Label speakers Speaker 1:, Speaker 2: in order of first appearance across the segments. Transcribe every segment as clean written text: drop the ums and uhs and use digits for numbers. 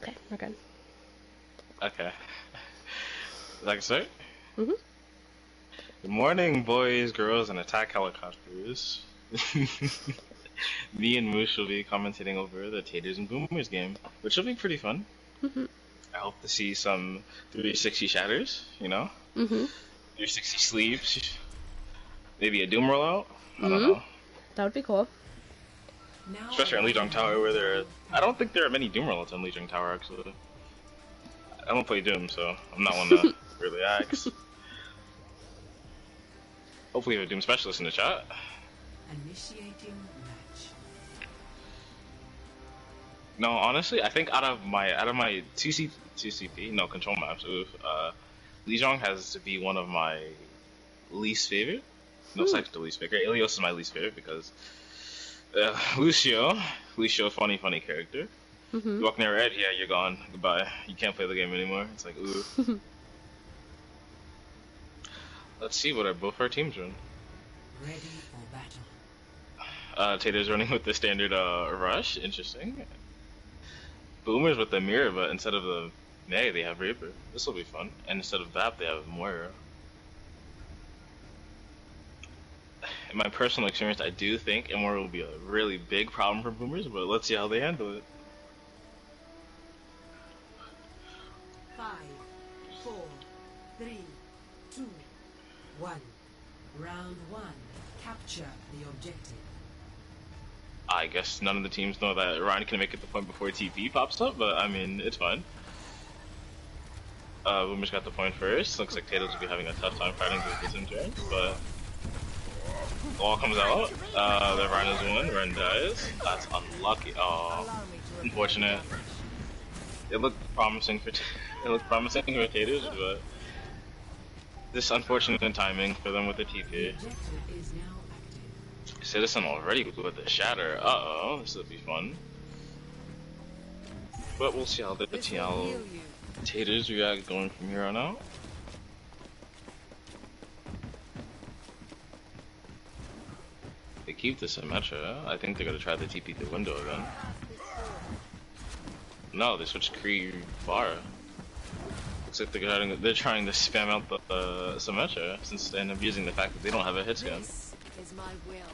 Speaker 1: Okay, we're good.
Speaker 2: Okay. Like I say,
Speaker 1: Mhm.
Speaker 2: good morning, boys, girls, and attack helicopters. Me and Moose will be commentating over the Taters and Boomers game, which will be pretty fun.
Speaker 1: Mhm.
Speaker 2: I hope to see some 360 shatters, you know?
Speaker 1: Mhm.
Speaker 2: 360 sleeves, maybe a Doom rollout. I don't
Speaker 1: Mhm.
Speaker 2: know.
Speaker 1: That would be cool.
Speaker 2: Especially on Lijiang Tower, where I don't think there are many Doom rollouts on Lijiang Tower, actually. I don't play Doom, so I'm not one to really ask. Hopefully, we have a Doom specialist in the chat.
Speaker 3: Initiating match.
Speaker 2: No, honestly, I think out of my 2CP, no, control maps, Lijiang has to be one of my least favorite. No, second to least favorite. Ilios is my least favorite because Lucio, funny character.
Speaker 1: Mhm.
Speaker 2: You walk near red, yeah, you're gone. Goodbye. You can't play the game anymore. It's like, ooh. Let's see what both our teams run.
Speaker 3: Ready for battle.
Speaker 2: Tater's running with the standard rush. Interesting. Boomers with the mirror, but instead of the May, they have Reaper. This will be fun. And instead of that, they have Moira. In my personal experience, I do think Moira will be a really big problem for Boomers, but let's see how they handle it.
Speaker 3: 5, 4, 3, 2, 1. Round 1. Capture the objective.
Speaker 2: I guess none of the teams know that Ryan can make it the point before TP pops up, but I mean, it's fine. Boomers got the point first. Looks like Tater will be having a tough time fighting this turn, but wall comes out. The Ryan is one. Ren dies. That's unlucky. Oh, unfortunate. It looked promising for Taters, but this unfortunate timing for them with the TP. Citizen already with the shatter. Uh-oh, this will be fun. But we'll see how the TL Taters react going from here on out. They keep the Symmetra. I think they're gonna try the TP through window again. No, they switched Kree Vara. Looks like they're trying to spam out the Symmetra since they end up using the fact that they don't have a hit scan.
Speaker 4: This is my will.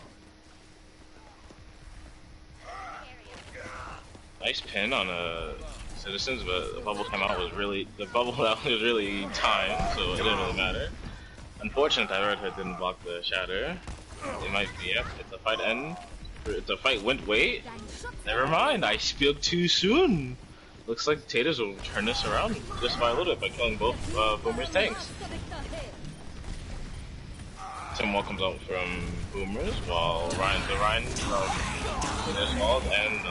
Speaker 2: Nice pin on Citizens, but the bubble came out was really timed, so it didn't really matter. Unfortunate that Red Hood didn't block the shatter. It might be it's a fight end. It's a fight wait. Never mind, I spoke too soon. Looks like Taters will turn this around just by a little bit by killing both Boomers tanks. Tim Wall comes out from Boomers while Ryan from Taters falls, and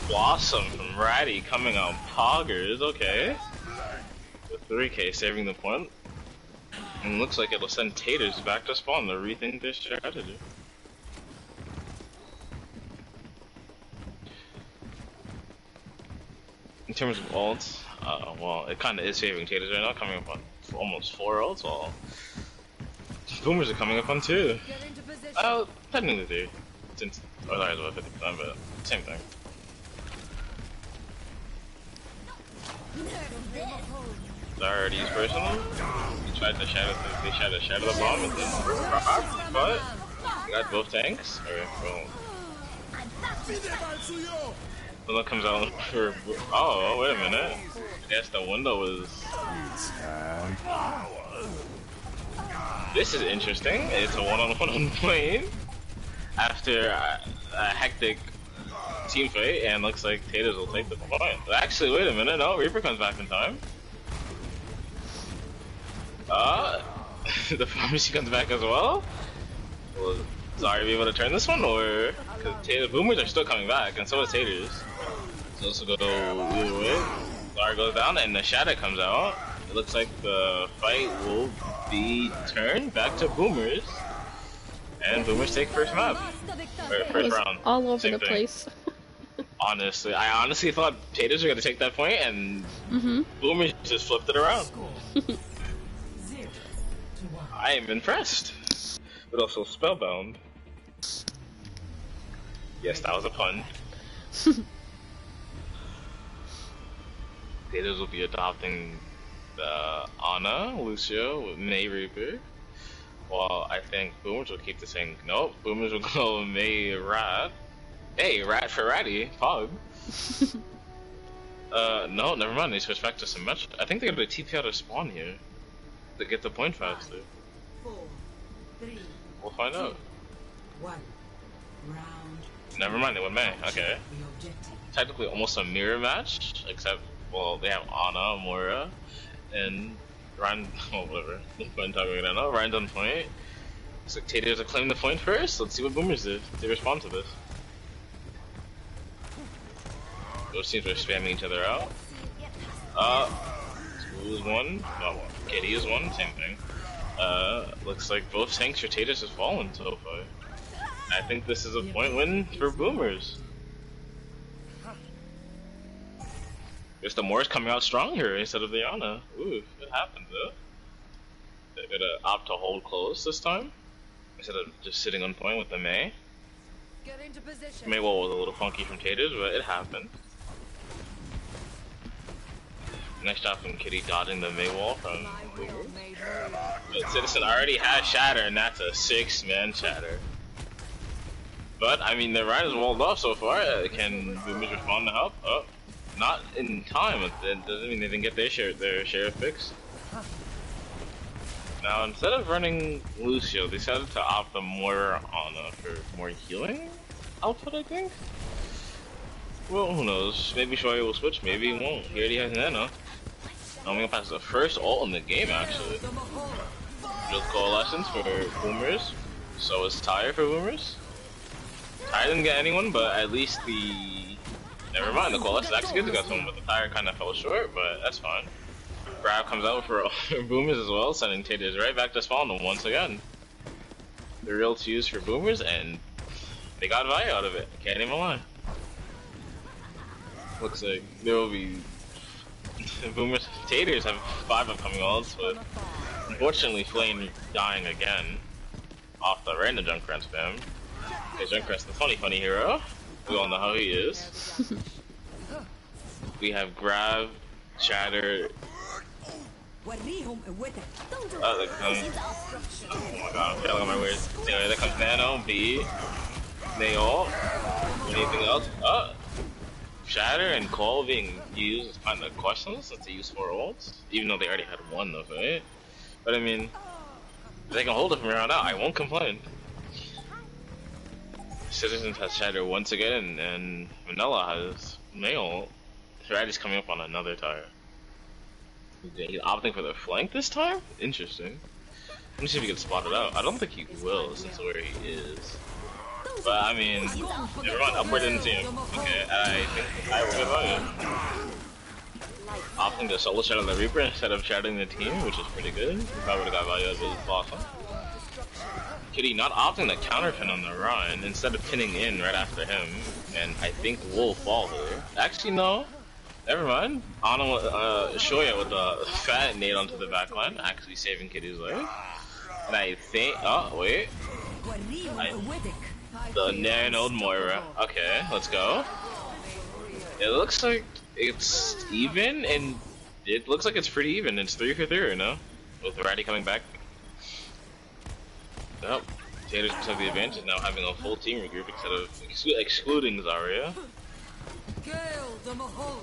Speaker 2: Blossom from Ratty coming out poggers, okay. With 3k saving the point. And looks like it'll send Taters back to spawn to rethink their strategy. In terms of ults, well, it kinda is favoring Taters right now, coming up on almost 4 ults, while Boomers are coming up on 2. Oh, technically 3. Since, oh, sorry, it's about 50%, but same thing. Zardy's personal. He tried to shatter the bomb and then but he got both tanks. Alright, well. Then it comes out for oh wait a minute. I guess the window was this is interesting. It's a one-on-one on plane after a hectic team fight, and looks like Taters will take the point. Actually, wait a minute. No, Reaper comes back in time. The pharmacy comes back as well. Will Zari be able to turn this one, or because Boomers are still coming back, and so is Taters. So this will go either way. Zari goes down, and the shadow comes out. It looks like the fight will be turned back to Boomers, and Boomers take first map or first round.
Speaker 1: All over
Speaker 2: Same
Speaker 1: the
Speaker 2: thing.
Speaker 1: place.
Speaker 2: Honestly, I honestly thought Taters were gonna take that point, and Boomers just flipped it around. I am impressed, but also spellbound. Yes, that was a pun. Taters will be adopting the Ana, Lucio, with May Reaper. While I think Boomers will keep the same. Nope, Boomers will go May Rat. Hey, Rat for Ratty, Pog. No, never mind. They switch back to Symmetric. I think they're gonna TP out of spawn here to get the point faster.
Speaker 3: 4, 3,
Speaker 2: We'll find out.
Speaker 3: 1. Round.
Speaker 2: Never mind, they went May. Okay.
Speaker 3: The objective.
Speaker 2: Technically, almost a mirror match, except well, they have Ana, Moira, and Ryan. Oh, whatever. I'm talking about now. Ryan's on point. Looks like Taters are claiming the point first. Let's see what Boomers did. They respond to this. Those teams are spamming each other out. Who is one? Oh, Kitty is one, same thing. Looks like both tanks for Taters has fallen so far. I think this is a point win for Boomers. Guess the Moira's coming out stronger instead of the Ana. Ooh, it happened though. They're gonna opt to hold close this time instead of just sitting on point with the May.
Speaker 1: Get into position.
Speaker 2: May was a little funky from Taters, but it happened. Nice job from Kitty dodging the May wall from Boomers. But Citizen already has Shatter, and that's a 6-man Shatter. But I mean, the Ryan is walled off so far. Can Boomers respond to help? Oh, not in time. It doesn't mean they didn't get their share fixed. Now, instead of running Lucio, they decided to opt the Moira Ana for more healing output, I think? Well, who knows? Maybe Shoei will switch, maybe he won't. He already has Nano. I'm gonna pass the first ult in the game, actually. Just Coalescence for Boomers. So is Tater for Boomers. Tater didn't get anyone, but at least the... Never mind, the Coalescence actually did get someone, but the Tater kind of fell short, but that's fine. Grab comes out for Boomers as well, sending Taters right back to spawn once again. The real twos for Boomers, and they got value out of it. Can't even lie. Looks like there will be Boomers. Taters have 5 upcoming ults, but unfortunately Flame dying again off the random Junkrat spam. Because Junkrat's the funny hero. We all know how he is. We have Grab, Shatter. Oh my god, I'm failing on my words. Anyway, there comes Nano, B, Naol. Anything else? Shatter and Cole being used is kind of questionable since they use 4 ults. Even though they already had 1 though, right? But I mean, if they can hold it from here on out, I won't complain. Citizens has Shatter once again, and Vanilla has Naol. Strategy's coming up on another tire. He's opting for the flank this time? Interesting. Let me see if he can spot it out. I don't think he will, since where he is. But I mean, never mind, upward didn't see him. Okay, I think I will get value. Opting to solo shadow the Reaper instead of shadowing the team, which is pretty good. He probably would have got value as his boss. Kitty not opting the counter pin on the Ryan instead of pinning in right after him, and I think will fall here. Actually, no. Never mind. Ana, Shoya with a fat nade onto the backline, actually saving Kitty's life. And I think, oh wait, the Nano Moira. Okay, let's go. It looks like it's even, and it looks like it's pretty even. It's 3 for 3 right now, with Ratty coming back. Yep, Taters have the advantage now, having a full team regroup instead of excluding Zarya.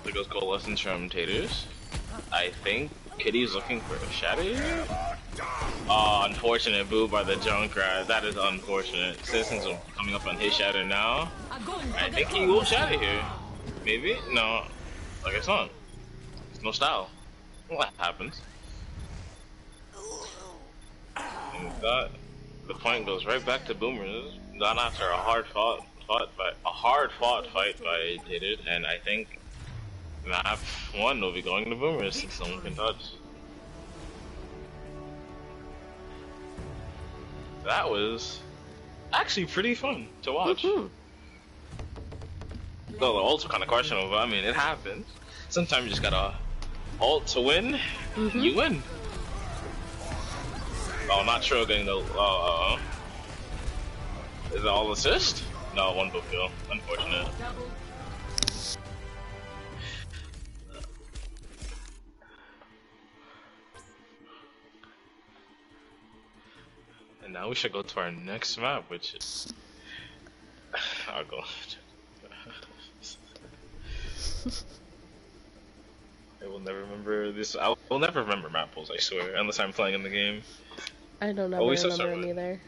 Speaker 2: There goes Coalescence from Taters. I think Kitty's looking for a shadow here. Oh, unfortunate boo by the Junkrat. That is unfortunate. Citizens are coming up on his shadow now. I think he will shadow here. Maybe? No. I guess not. There's no style. Well, that happens. And with that, the point goes right back to Boomers. Not after a hard fought fight by Tater, and I think map 1 will be going to Boomers since someone can touch. That was actually pretty fun to watch. Though the ults were kind of questionable, but I mean, it happens. Sometimes you just gotta ult to win. You win. Oh, not sure getting the. Is it all assist? No, 1 book kill. Unfortunate. And now we should go to our next map, which is... I'll go. I will never remember this. I will never remember map pools, I swear, unless I'm playing in the game.
Speaker 4: I don't ever
Speaker 2: Always so
Speaker 4: remember them
Speaker 2: sorry.
Speaker 4: either.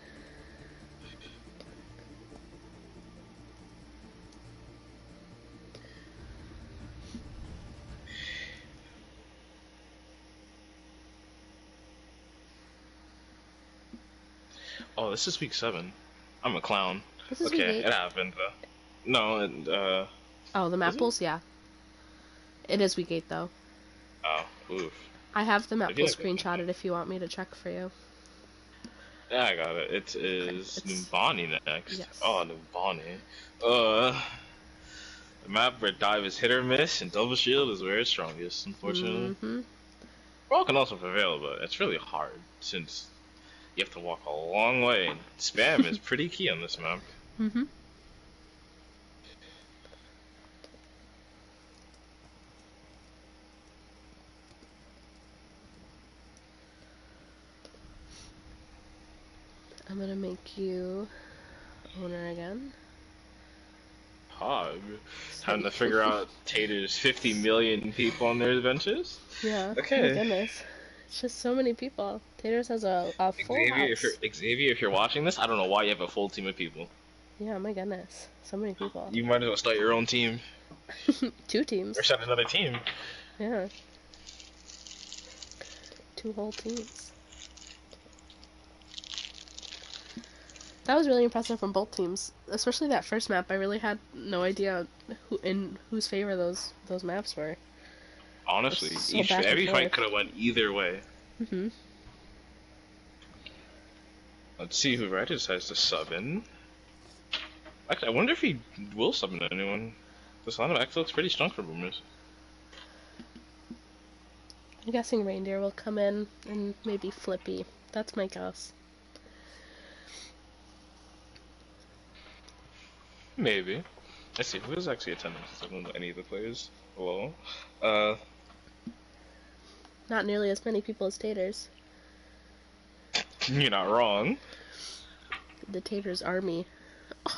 Speaker 2: Oh, this is week 7. I'm a clown.
Speaker 4: This is
Speaker 2: Okay,
Speaker 4: week 8.
Speaker 2: it happened though. No,
Speaker 4: Oh, the map
Speaker 2: is it?
Speaker 4: pools? Yeah. It is week 8 though.
Speaker 2: Oh, oof.
Speaker 4: I have the map
Speaker 2: I
Speaker 4: pool
Speaker 2: feel like
Speaker 4: screenshotted if you want me to check for you.
Speaker 2: Yeah, I got it. It is
Speaker 4: Okay, it's-
Speaker 2: Numbani next.
Speaker 4: Yes.
Speaker 2: Oh, Numbani. The map where dive is hit or miss and double shield is where it's strongest, unfortunately.
Speaker 4: Mm-hmm.
Speaker 2: Brawl can also prevail, but it's really hard since you have to walk a long way. Spam is pretty key on this map.
Speaker 4: Mm-hmm. I'm gonna make you owner again.
Speaker 2: Hog. Time to figure out Tater's 50 million people on their benches.
Speaker 4: Yeah.
Speaker 2: Okay.
Speaker 4: Oh my goodness. It's just so many people. Taters has a full
Speaker 2: Xavier,
Speaker 4: house.
Speaker 2: if you're watching this, I don't know why you have a full team of people.
Speaker 4: Yeah, my goodness. So many people.
Speaker 2: You might as well start your own team
Speaker 4: 2 teams.
Speaker 2: or start another team.
Speaker 4: Yeah. 2 whole teams. That was really impressive from both teams, especially that first map. I really had no idea in whose favor those maps were.
Speaker 2: Honestly,
Speaker 4: So back and
Speaker 2: every fight
Speaker 4: forth.
Speaker 2: could have went either way.
Speaker 4: Mhm.
Speaker 2: Let's see who Red decides to sub in. Actually, I wonder if he will sub in anyone. This lineup actually looks pretty strong for Boomers.
Speaker 4: I'm guessing Reindeer will come in and maybe Flippy. That's my guess.
Speaker 2: Maybe. Let's see, who is actually attending? I don't know any of the players. Well,
Speaker 4: Not nearly as many people as Taters.
Speaker 2: you're not wrong.
Speaker 4: The Taters army.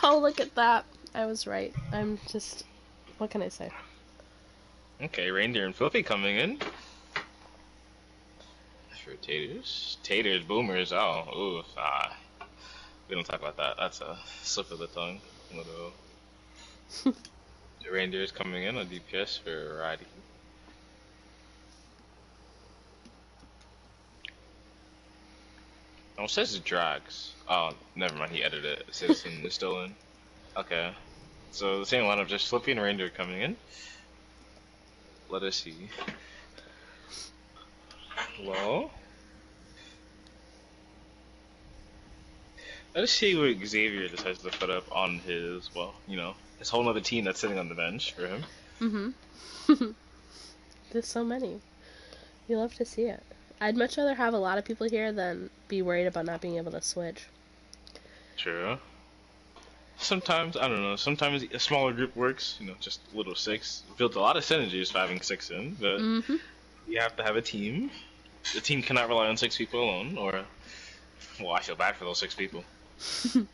Speaker 4: Oh, look at that. I was right. I'm just... What can I say?
Speaker 2: Okay, Reindeer and Fluffy coming in. For Taters. Taters, Boomers, oh, oof, we don't talk about that. That's a slip of the tongue. The Reindeer's coming in on DPS for Roddy. Oh, it says it drags. Oh, never mind, he edited it. Citizen is still in. Okay. So the same lineup, just Flippy and Reindeer coming in. Let us see. Well, let's see what Xavier decides to put up on his, well, you know, his whole other team that's sitting on the bench for him.
Speaker 4: Mm-hmm. There's so many. You love to see it. I'd much rather have a lot of people here than be worried about not being able to switch.
Speaker 2: True. Sometimes, I don't know, sometimes a smaller group works, you know, just little 6. Built a lot of synergies for having 6 in, but
Speaker 4: Mm-hmm.
Speaker 2: you have to have a team. The team cannot rely on 6 people alone, or, well, I feel bad for those 6 people. Kind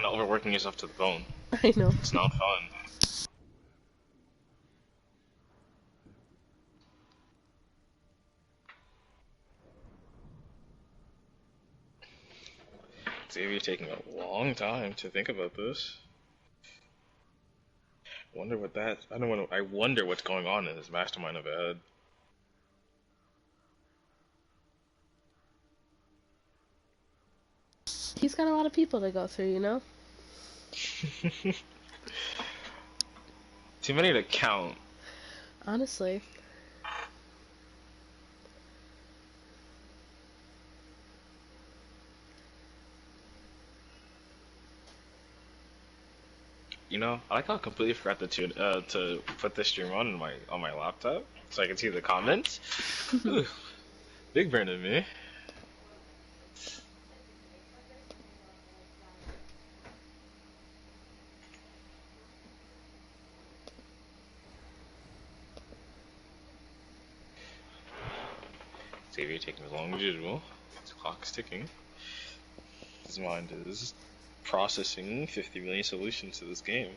Speaker 2: of overworking yourself to the bone.
Speaker 4: I know.
Speaker 2: It's not fun. Xavier taking a long time to think about this. Wonder what that. I wonder what's going on in his mastermind of a head.
Speaker 4: He's got a lot of people to go through, you know?
Speaker 2: Too many to count.
Speaker 4: Honestly.
Speaker 2: You know, I like how I completely forgot to put this stream on my laptop so I can see the comments. Ooh, big brain of me. Xavier taking as long as usual. The clock's ticking. his mind is processing 50 million solutions to this game.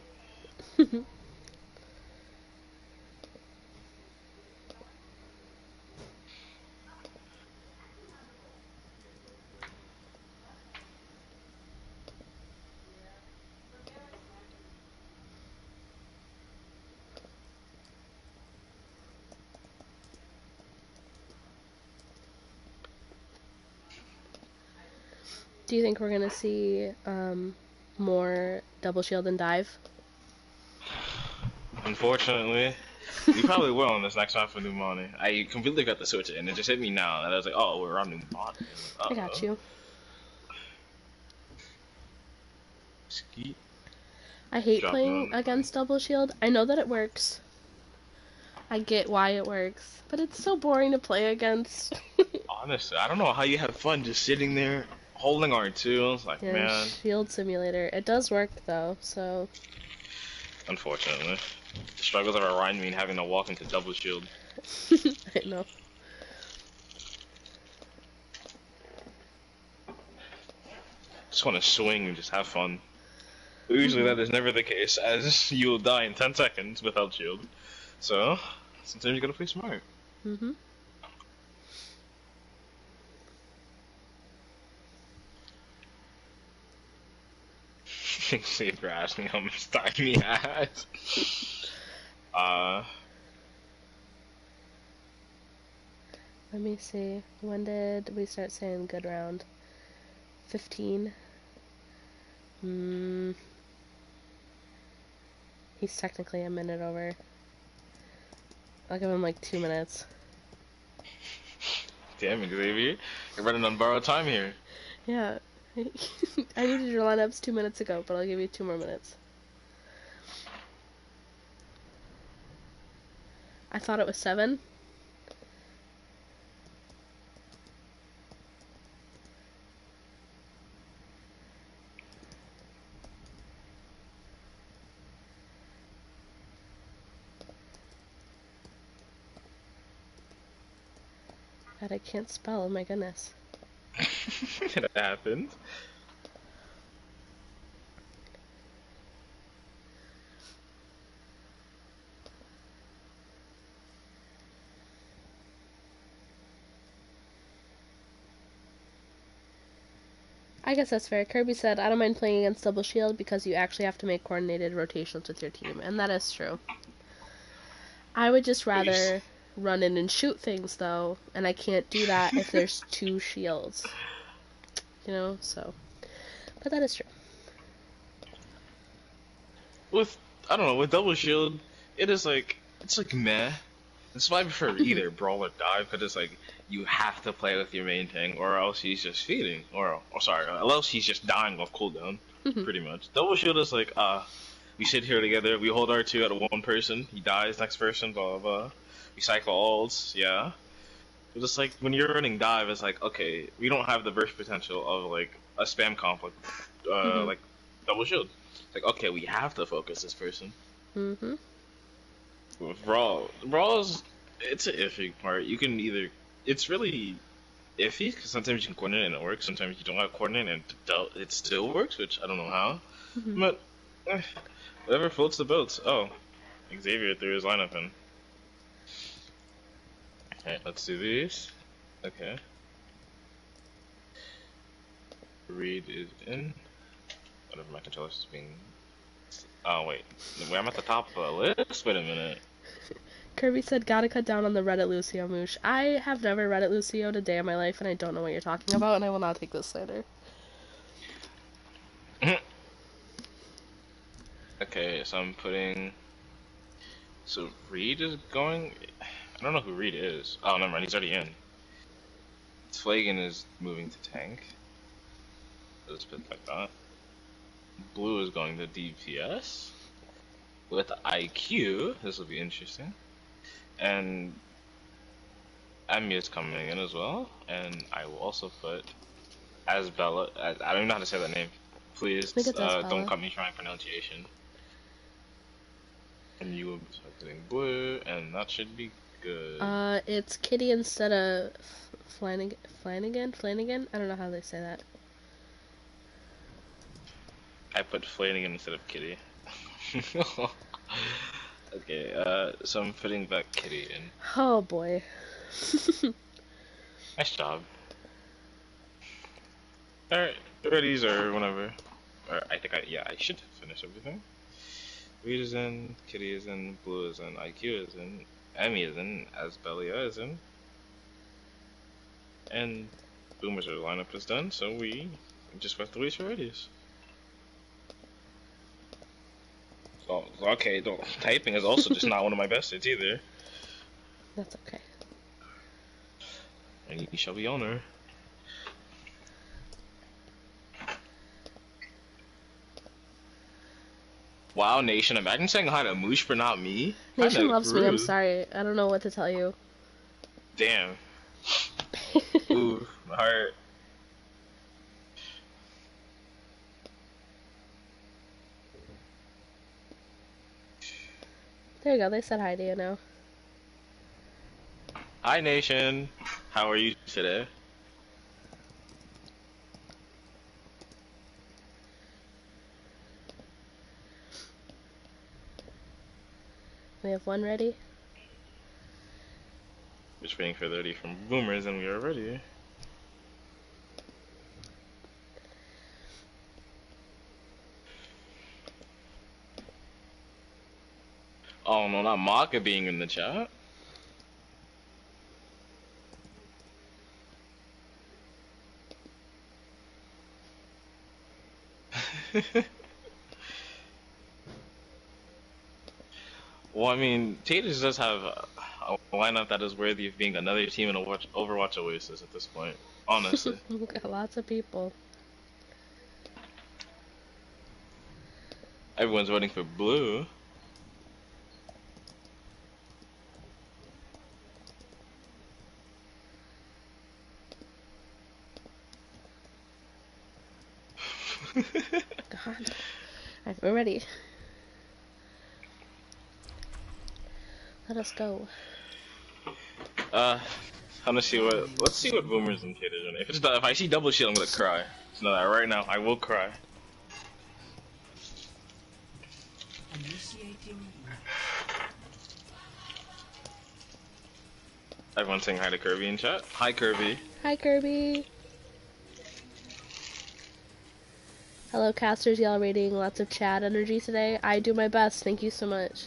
Speaker 4: Do you think we're gonna see more double shield and dive?
Speaker 2: Unfortunately, we probably will in this next round for New Money. I completely got the switch in. It just hit me now, and I was like, oh, we're on New Money.
Speaker 4: I got you.
Speaker 2: Skeet.
Speaker 4: I hate
Speaker 2: Drop
Speaker 4: playing
Speaker 2: on.
Speaker 4: against double shield. I know that it works. I get why it works, but it's so boring to play against.
Speaker 2: Honestly, I don't know how you have fun just sitting there holding R2. It's like,
Speaker 4: Yeah,
Speaker 2: man.
Speaker 4: Shield Simulator. It does work though, so.
Speaker 2: Unfortunately, the struggles of Orion mean having to walk into double shield.
Speaker 4: I know.
Speaker 2: Just want to swing and just have fun. But usually that is never the case, as you will die in 10 seconds without shield. So, sometimes you gotta play smart.
Speaker 4: Mm-hmm.
Speaker 2: Thanks for asking how much time he has.
Speaker 4: Let me see. When did we start saying good round? 15. He's technically a minute over. I'll give him like 2 minutes.
Speaker 2: Damn it, Xavier. You're running on borrowed time here.
Speaker 4: Yeah. I needed your lineups 2 minutes ago, but I'll give you 2 more minutes. I thought it was 7. God, I can't spell, oh my goodness.
Speaker 2: It happened.
Speaker 4: I guess that's fair. Kirby said, I don't mind playing against double shield because you actually have to make coordinated rotations with your team, and that is true. I would just rather run in and shoot things, though, and I can't do that if there's 2 shields. You know, so. But that is true.
Speaker 2: With, I don't know, with double shield, it's like meh. That's why I prefer either brawl or dive, because it's like, you have to play with your main tank, or else he's just feeding, or else he's just dying off cooldown, pretty much. Double shield is like, we sit here together, we hold R2 at one person, he dies, next person, blah blah blah. We cycle ults, yeah. But just like, when you're running dive, it's like, okay, we don't have the burst potential of like, a spam conflict, like, double shield. It's like, okay, we have to focus this person. With Brawl is, it's an iffy part. You can either, it's really iffy, because sometimes you can coordinate and it works, sometimes you don't have coordinate and it still works, which I don't know how. But, whatever floats the boats. Oh, Xavier threw his lineup in. Okay, let's do these. Okay. Reed is in. Whatever, my controller's just being... Oh, wait. I'm at the top of the list? Wait a minute.
Speaker 4: Kirby said, gotta cut down on the Reddit Lucio moosh. I have never Reddit Lucio'd a day in my life, and I don't know what you're talking about, and I will not take this slander.
Speaker 2: Okay, so I'm putting... So, Reed is going... I don't know who Reed is. Oh, never mind, he's already in. Flagon is moving to tank. Let's put it like that. Blue is going to DPS. With IQ, this will be interesting. And Emi is coming in as well. And I will also put Asbella. I don't even know how to say that name. Please don't cut me trying pronunciation. And you will be putting Blue, and that should be good.
Speaker 4: It's Kitty instead of Flanagan? I don't know how they say that.
Speaker 2: I put Flanagan instead of Kitty. Okay, so I'm putting that Kitty in.
Speaker 4: Oh boy.
Speaker 2: Nice job. Alright, readies or whatever. Or I think I should finish everything. Reed is in, Kitty is in, Blue is in, IQ is in, Emmy is in, Asbelia is in. And Boomer's lineup is done, so we just have to wait for readies. So, okay, typing is also just not one of my best hits either.
Speaker 4: That's okay.
Speaker 2: And you shall be honor. Wow, Nation, imagine saying hi to Moosh but not me.
Speaker 4: Nation loves me, I'm sorry. I don't know what to tell you.
Speaker 2: Damn. Ooh, my heart.
Speaker 4: There you go, they said hi to you now.
Speaker 2: Hi, Nation. How are you today?
Speaker 4: We have one ready.
Speaker 2: Just waiting for 30 from Boomers and we are ready. Oh no, not Maka being in the chat. Well, I mean, Taters does have a lineup that is worthy of being another team in Overwatch Oasis at this point, honestly.
Speaker 4: We've got lots of people.
Speaker 2: Everyone's voting for Blue.
Speaker 4: God. Alright, we're ready. Let us go.
Speaker 2: Let's see what Boomers and Taters are doing. If I see double shield, I'm gonna cry. So that right now, I will cry. Everyone's saying hi to Kirby in chat. Hi, Kirby.
Speaker 4: Hi, Kirby. Hello, casters. Y'all rating lots of chat energy today. I do my best. Thank you so much.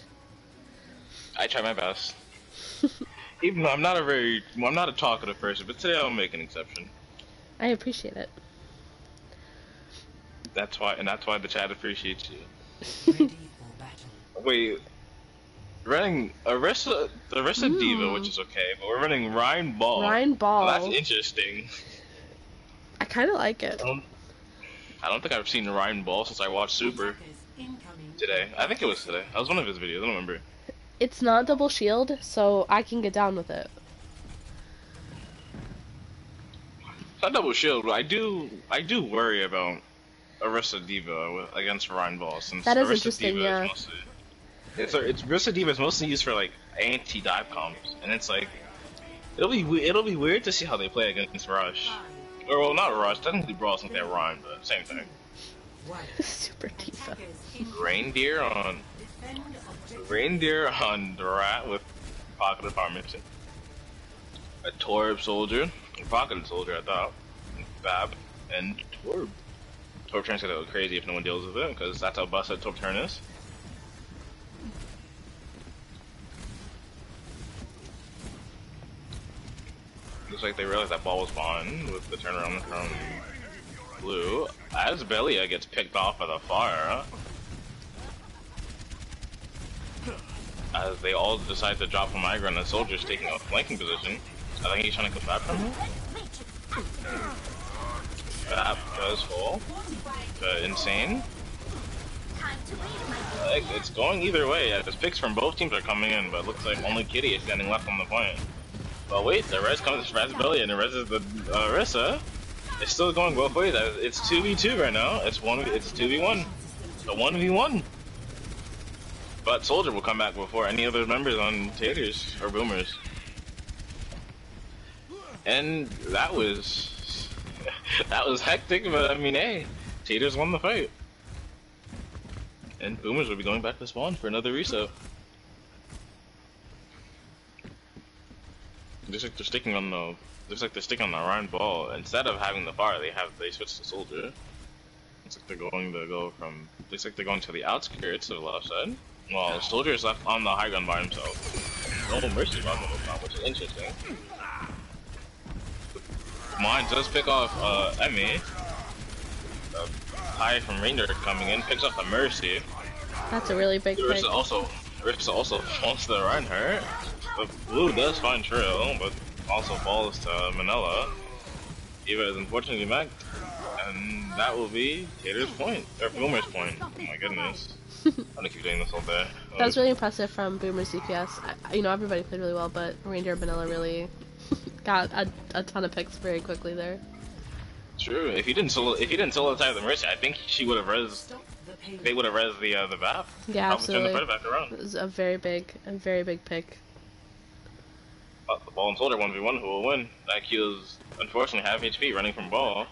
Speaker 2: I try my best. Even though I'm not a talkative person, but today I'll make an exception.
Speaker 4: I appreciate it.
Speaker 2: That's why the chat appreciates you. Wait, running Arissa Diva, which is okay, but we're running Rhine Ball.
Speaker 4: Rhine Ball.
Speaker 2: Well, that's interesting.
Speaker 4: I kind of like it.
Speaker 2: I don't think I've seen Rhine Ball since I watched Super today. I think it was today. That was one of his videos. I don't remember.
Speaker 4: It's not double shield, so I can get down with it.
Speaker 2: It's not double shield, but I do worry about Arissa Diva against Rhine Ball, since
Speaker 4: that is
Speaker 2: Arissa
Speaker 4: interesting,
Speaker 2: Diva
Speaker 4: yeah.
Speaker 2: is mostly Arissa Diva is mostly used for like anti-dive comps, and it's like it'll be weird to see how they play against Rush. Or well, not Rush. Technically, Brawl since they have Rhyme, but same thing.
Speaker 4: Super Diva.
Speaker 2: Reindeer on the rat with Pocketed Pharmacy. A Torb Soldier, Pocketed Soldier, I thought. Fab and Torb. Torb Turn's gonna go crazy if no one deals with it, because that's how busted Torb Turn is. Looks like they realized that ball was behind with the turnaround from Blue. Asbelia gets picked off by the fire. As they all decide to drop a migrant and the soldier's taking a flanking position. I think he's trying to come back from him. That does fall. Insane. Like, it's going either way. Yeah, the picks from both teams are coming in, but it looks like only Kitty is standing left on the point. But wait, the res comes from Asbelia and the res is the Arissa. It's still going both ways. It's 2v2 right now. It's 2v1. A 1v1. But Soldier will come back before any other members on Taters or Boomers. And that was hectic, but I mean, hey, Taters won the fight. And Boomers will be going back to spawn for another reset. Looks like they're sticking on the Ryan ball. Instead of having the fire, they switch to soldier. Looks like they're going to go from. Looks like they're going to the outskirts of the left side. While soldier is left on the high ground by himself. No mercy on him, which is interesting. Mine does pick off Emmy. High from Reindeer coming in, picks up the mercy.
Speaker 4: That's a really big pick.
Speaker 2: Also falls to the Reinhardt. But Blue does find Trill, but also falls to Manila. Eva is unfortunately macked, and that will be Tater's point, or Boomer's point. Oh my goodness. I'm gonna keep doing this all day.
Speaker 4: That was really impressive from Boomer's DPS. You know, everybody played really well, but Reindeer and Manila really got a ton of picks very quickly there.
Speaker 2: True. If he didn't solo attack the Mercy, I think she would have res. They would have res the BAP.
Speaker 4: Yeah, absolutely.
Speaker 2: Turn the back around.
Speaker 4: It was a very big pick.
Speaker 2: The ball and soldier 1v1 who will win. IQ is unfortunately half HP running from ball.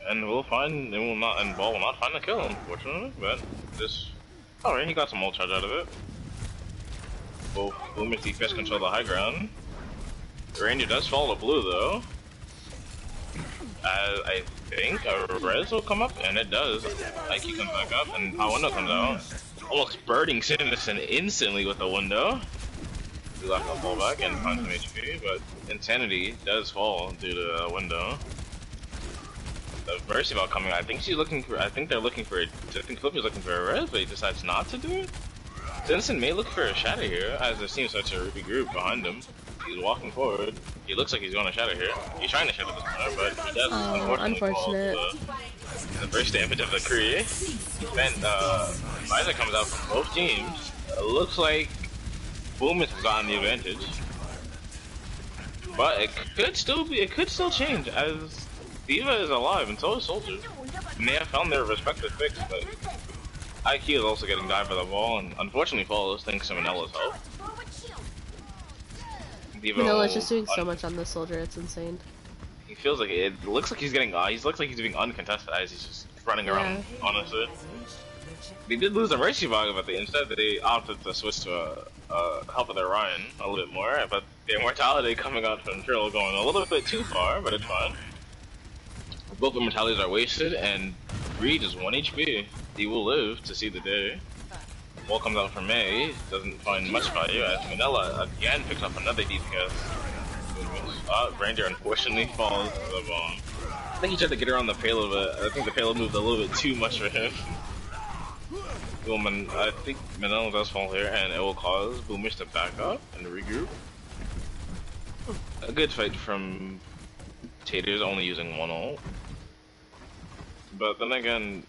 Speaker 2: And ball will not find the kill, unfortunately, but just alright, he got some ult charge out of it. Both Boomer's DPS control the high ground. The Ranger does fall to blue though. I think a res will come up, and it does. IQ comes back up, and a window comes out. Almost birding Citizen instantly with the window. We left the ball back and find some HP, but Insanity does fall due to a window. The Mercy ball coming out. I think they're looking for. I think Flippy's looking for a res, but he decides not to do it. Citizen may look for a shatter here, as there seems such a regroup behind him. He's walking forward. He looks like he's going to shatter here. He's trying to shatter this corner, but he does unfortunately fall to the first damage of the Kree. Then Visor comes out from both teams. It looks like Boom has gotten the advantage, but it could still change as Diva is alive and so is Soldier. And they have found their respective picks, but IQ is also getting died by the ball and unfortunately falls thanks to Manila's help.
Speaker 4: Manila's just doing so much on this soldier, it's insane.
Speaker 2: He feels like it looks like he's getting he looks like he's being uncontested as he's just running around, honestly. They did lose a Mercy Bog, but instead they opted to switch to help with their Ryan a little bit more, but the immortality coming out from Trill going a little bit too far, but it's fine. Both immortalities are wasted, and Reed is 1 HP. He will live to see the day. Ball comes out from May, doesn't find much value as Manila again picks up another DPS. Reindeer unfortunately falls to the bomb. I think he tried to get around the payload, but I think the payload moved a little bit too much for him. I think Manila does fall here, and it will cause Boomers to back up and regroup. A good fight from Tater's only using 1 ult. But then again,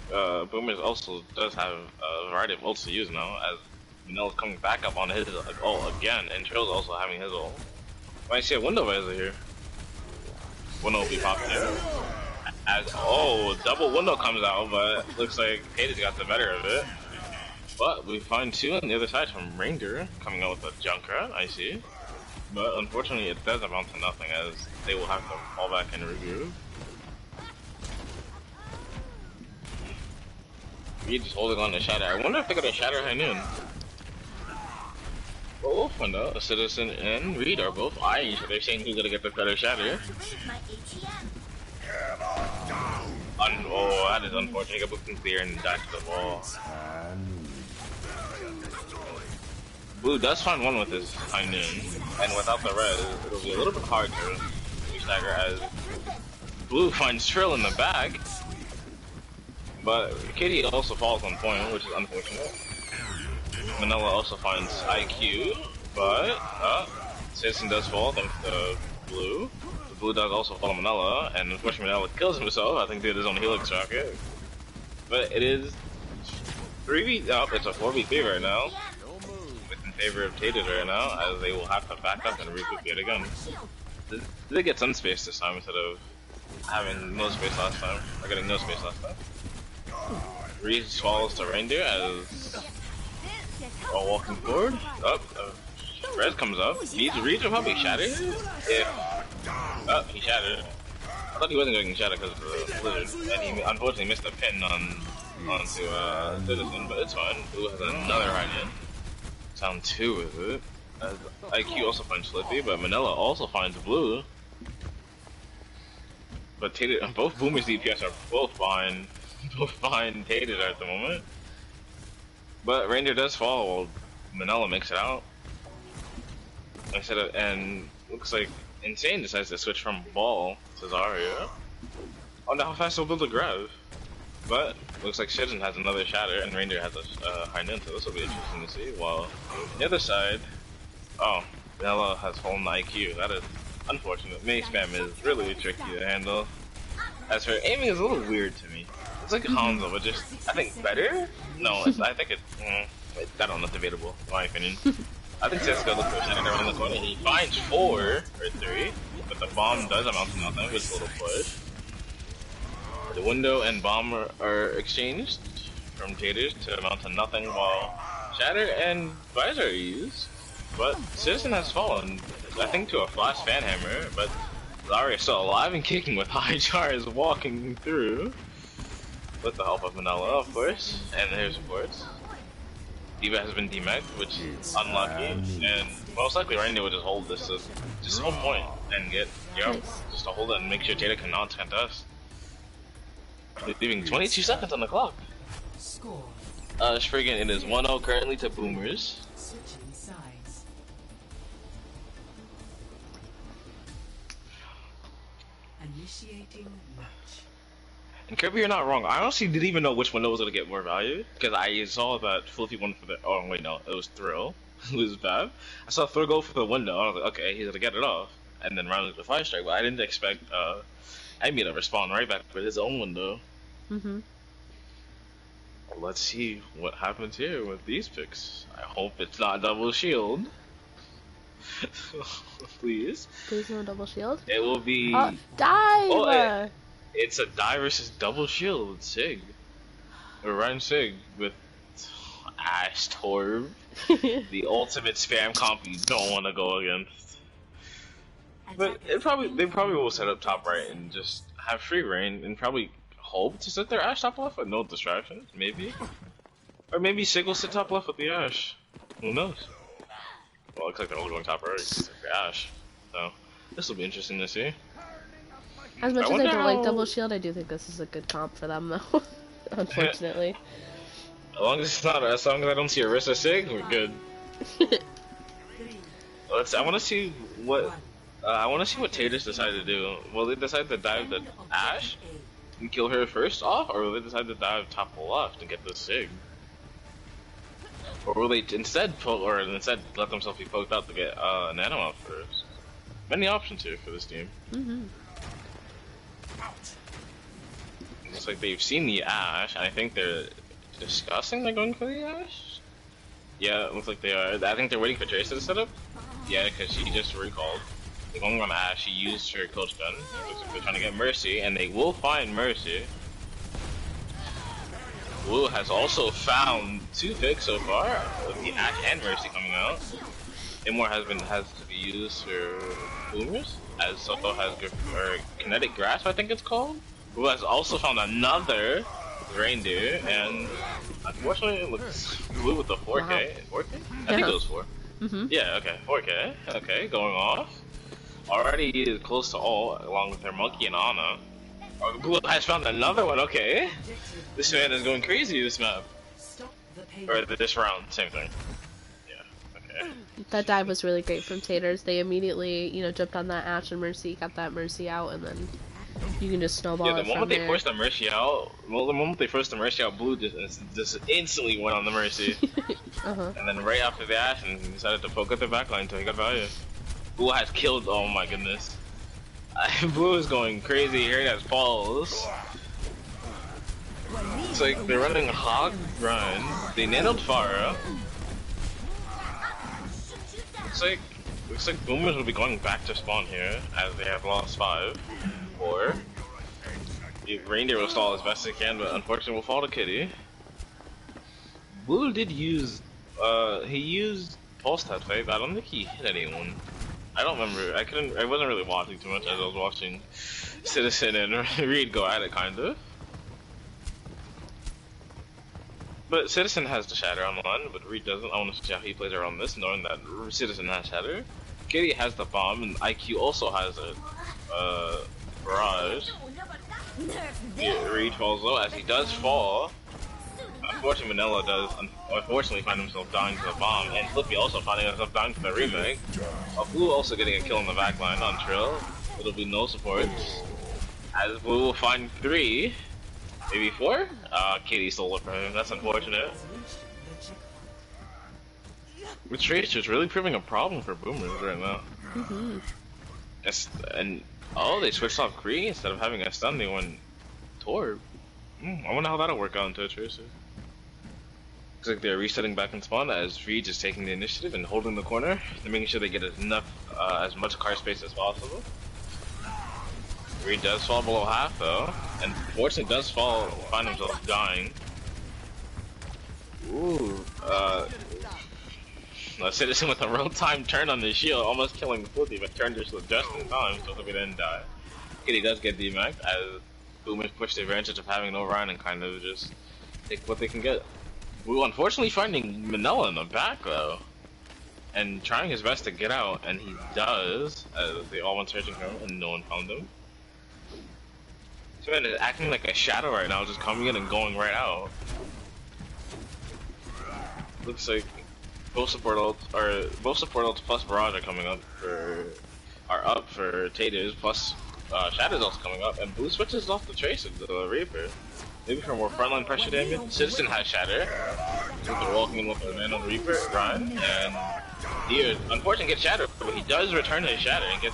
Speaker 2: Boomers also does have a variety of ults to use now, as Manila's coming back up on his ult again, and Trill's also having his ult. Might see a window visor here. Window will be popped here. Double window comes out, but looks like Tater's got the better of it. But we find 2 on the other side from Reindeer coming out with a Junkrat, I see. But unfortunately it does amount to nothing, as they will have to fall back and regroup. Reed just holding on to Shatter. I wonder if they got a Shatter High Noon. Well, we'll find out. A Citizen and Reed are both eyeing each other, saying who's gonna get the better Shatter. That is unfortunate. He got clear and died to the wall. Blue does find one with his High Noon, and without the res, it'll be a little bit hard to stagger as Blue finds Trill in the back. But Kitty also falls on point, which is unfortunate. Manila also finds IQ, but Citizen does fall thanks to Blue. The Blue does also fall on Manila, and unfortunately Manila kills himself, I think due to his own Helix rocket. But it is 3v up, it's a 4v3 right now. With in favor of Tater right now, as they will have to back up and regroup yet again. They get some space this time instead of having no space last time, or getting no space last time. Reed falls to Reindeer as while walking forward. Red comes up. Reed will probably shatter if. He shattered. I thought he wasn't going to shatter because of the blizzard, and he unfortunately missed a pin on onto Citizen, but it's fine. OwO has another right in. Down 2 with it. IQ also finds Slippy, but Manila also finds Blue. But Tater, both Boomer's DPS are both behind Tater at the moment. But Reindeer does fall while Manila makes it out. And looks like Insane decides to switch from Ball to Zarya. Oh, now how fast he'll build a grab. But looks like Citizen has another Shatter and Reindeer has a high Nin, so this will be interesting to see. While on the other side, oh, Manila has fallen the IQ. That is unfortunate. Main spam is really tricky to handle. As for aiming is a little weird to me. It's like Hanzo, but just, I think, better? No, I think it's, I don't know, debatable, in my opinion. I think Cisco looks for Shatter around the corner. He finds 4 or 3, but the bomb does amount to nothing, with a little push. The window and bomb are exchanged from Taters to amount to nothing, while Shatter and Visor are used. But Citizen has fallen, I think, to a flash fan hammer, but Zarya is still alive and kicking with high jars walking through. With the help of Manila, of course, and their supports. D.Va has been demeched, which is unlucky, and most likely Reindeer will just hold this to just hold point and get, just to hold it and make sure Tater cannot contest. Leaving 22 seconds on the clock. Spriggan, it is 1-0 currently to Boomers.
Speaker 3: Switching sides. Initiating match.
Speaker 2: And Kirby, you're not wrong. I honestly didn't even know which window was gonna get more value because I saw that Fluffy won for the. Oh wait, no, it was Thrill. It was bad. I saw Thrill go for the window. I was like, okay, he's gonna get it off, and then round the 5 strike. But I didn't expect Amy to respond right back with his own window. Let's see what happens here with these picks. I hope it's not double shield. Please.
Speaker 4: Please no double shield.
Speaker 2: It will be.
Speaker 4: Dive.
Speaker 2: Oh, it's a die versus double shield with Sig. Or Ryan Sig with Ash Torb. The ultimate spam comp you don't want to go against. But they probably will set up top right and just have free reign and probably hope to sit their Ash top left with no distractions, maybe. Or maybe Sig will sit top left with the Ash. Who knows? Well, it looks like they're all going top right with the Ash. So this will be interesting to see.
Speaker 4: As much as I don't like double shield, I do think this is a good comp for them, though. Unfortunately.
Speaker 2: As long as I don't see Orisa Sig, we're good. I want to see what Taters decide to do. Will they decide to dive the Ash and kill her first off, or will they decide to dive top left and get the Sig? Or will they instead let themselves be poked out to get Nano out first? Many options here for this team. Looks like they've seen the Ash, and I think they're discussing like going for the Ash. Yeah, it looks like they are. I think they're waiting for Tracer to set up. Yeah, because she just recalled. They're going on Ash. She used her coach gun. Looks like they're trying to get Mercy, and they will find Mercy. OwO has also found 2 picks so far, with the Ash and Mercy coming out. Immor has to be used for Boomers, as Soto has Kinetic Grasp, I think it's called. OwO has also found another Reindeer, and unfortunately it looks Blue with the 4K. 4K? I think it was 4. Yeah, okay, 4K. Okay, going off. Already close to all, along with their Monkey and Ana. Blue has found another one, okay. This man is going crazy this map. Or this round, same thing. Yeah, okay.
Speaker 4: That dive was really great from Taters. They immediately, jumped on that Ash and Mercy, got that Mercy out, and then you can just snowball
Speaker 2: the moment they forced the Mercy out, Blue just instantly went on the Mercy. And then right after the Ash, and he decided to poke at the backline until he got value. Blue has killed, oh my goodness. Blue is going crazy here, he has balls. It's like they're running a hog run. They nanoed Pharah. Looks like Boomers will be going back to spawn here, as they have lost 5. Or the Reindeer will stall as best they can, but unfortunately will fall to Kitty. Blue did use he used Pulse that fight, but I don't think he hit anyone. I don't remember. I wasn't really watching too much as I was watching Citizen and Reed go at it, kind of. But Citizen has the Shatter on one, but Reed doesn't. I want to see how he plays around this, knowing that Citizen has Shatter. Kitty has the bomb, and IQ also has it. Barrage. Yeah, Reed falls low, as he does fall. Unfortunately, Manila does unfortunately find himself dying to the bomb, and Flippy also finding himself dying to the remake. Blue also getting a kill in the backline on Trill. It'll be no support. As Blue will find 3, maybe 4? Kitty stole it from him, that's unfortunate. With Tracer's really proving a problem for Boomers right now. And, oh, they switched off Kree instead of having a stun, they went Torb. I wonder how that'll work out into a Tracer. Looks like they're resetting back in spawn as Reed is taking the initiative and holding the corner. They're making sure they get as much car space as possible. Reed does fall below half though, and fortunately does find himself dying. Ooh, a Citizen with a real-time turn on the shield, almost killing Flippy, but turned just in time, so Flippy didn't die. Kitty does get DMA'd as Boomers push the advantage of having no Ryan and kind of just take what they can get. Blue unfortunately finding Manila in the back though, and trying his best to get out, and he does, as they all went searching for him and no one found him. This man is acting like a shadow right now, just coming in and going right out. Looks like both support ults plus Barrage are up for Taters, plus Shadow's also coming up, and Blue switches off the Trace of the Reaper. Maybe for more frontline pressure damage. Citizen has Shatter. They're walking in with the man on the Reaper, Ryan, and he unfortunately gets Shatter, but he does return his Shatter and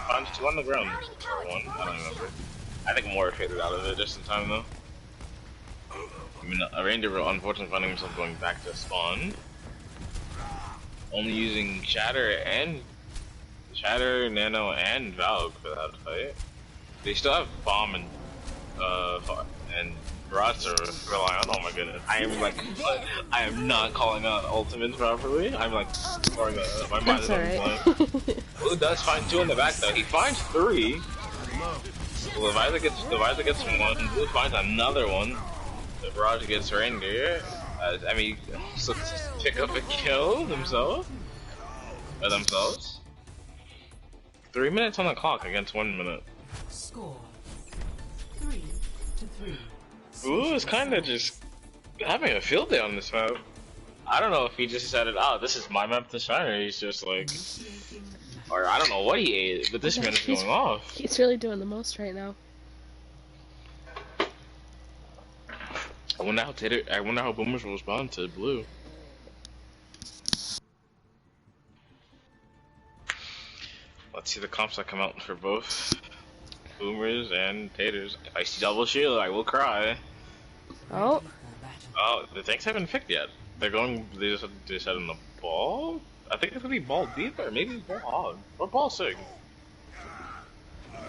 Speaker 2: finds 2 on the ground. Or 1, I don't remember. I think more faded out of it just in time though. I mean, a Reindeer will unfortunately finding himself going back to spawn. Only using Shatter, Nano, and Valve for that fight. They still have Bomb and Barrage to rely on. Oh my goodness. I am not calling out ultimates properly. I'm like, sorry, my mind is blank. Blue does find 2 in the back though. He finds 3. So the Visor gets 1. Blue finds another one. The Barrage gets Reindeer. I mean, so pick up a kill themselves. 3 minutes on the clock against 1 minute.
Speaker 3: Score 3-3.
Speaker 2: Blue is kind of just having a field day on this map. I don't know if he just decided, oh, this is my map to shine, or he's just like, or I don't know what he ate, but this man is going off.
Speaker 4: He's really doing the most right now.
Speaker 2: I wonder how Boomers will respond to Blue. Let's see the comps that come out for both Boomers and Taters. If I see double shield, I will cry.
Speaker 4: Oh.
Speaker 2: Oh, the tanks haven't picked yet. They said in the ball? I think it's gonna be ball deep, or maybe ball hog, or ball sig.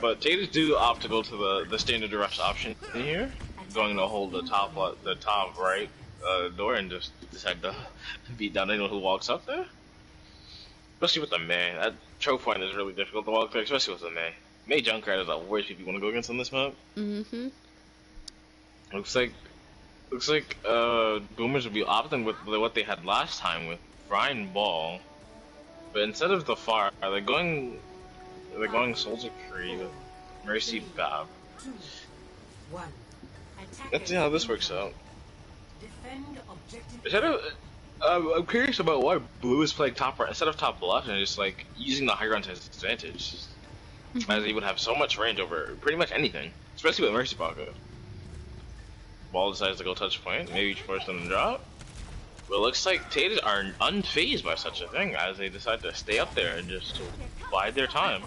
Speaker 2: But Taters do opt to go to the standard rush option here, going to hold the top right door and just decide to beat down anyone who walks up there. Especially with the May. That choke point is really difficult to walk through, especially with the May. May Junkrat is the worst people you want to go against on this map. Looks like Boomers will be opting with what they had last time with Ryan Ball, but instead of the Far, they're going Soldier Kree with Mercy Bab. Let's see how this works out. I'm curious about why Blue is playing top right instead of top left and just like using the high ground to his advantage, as he would have so much range over pretty much anything, especially with Mercy Pocket. Ball decides to go touch point, maybe force them to drop. But it looks like Taters are unfazed by such a thing, as they decide to stay up there and just to bide their time.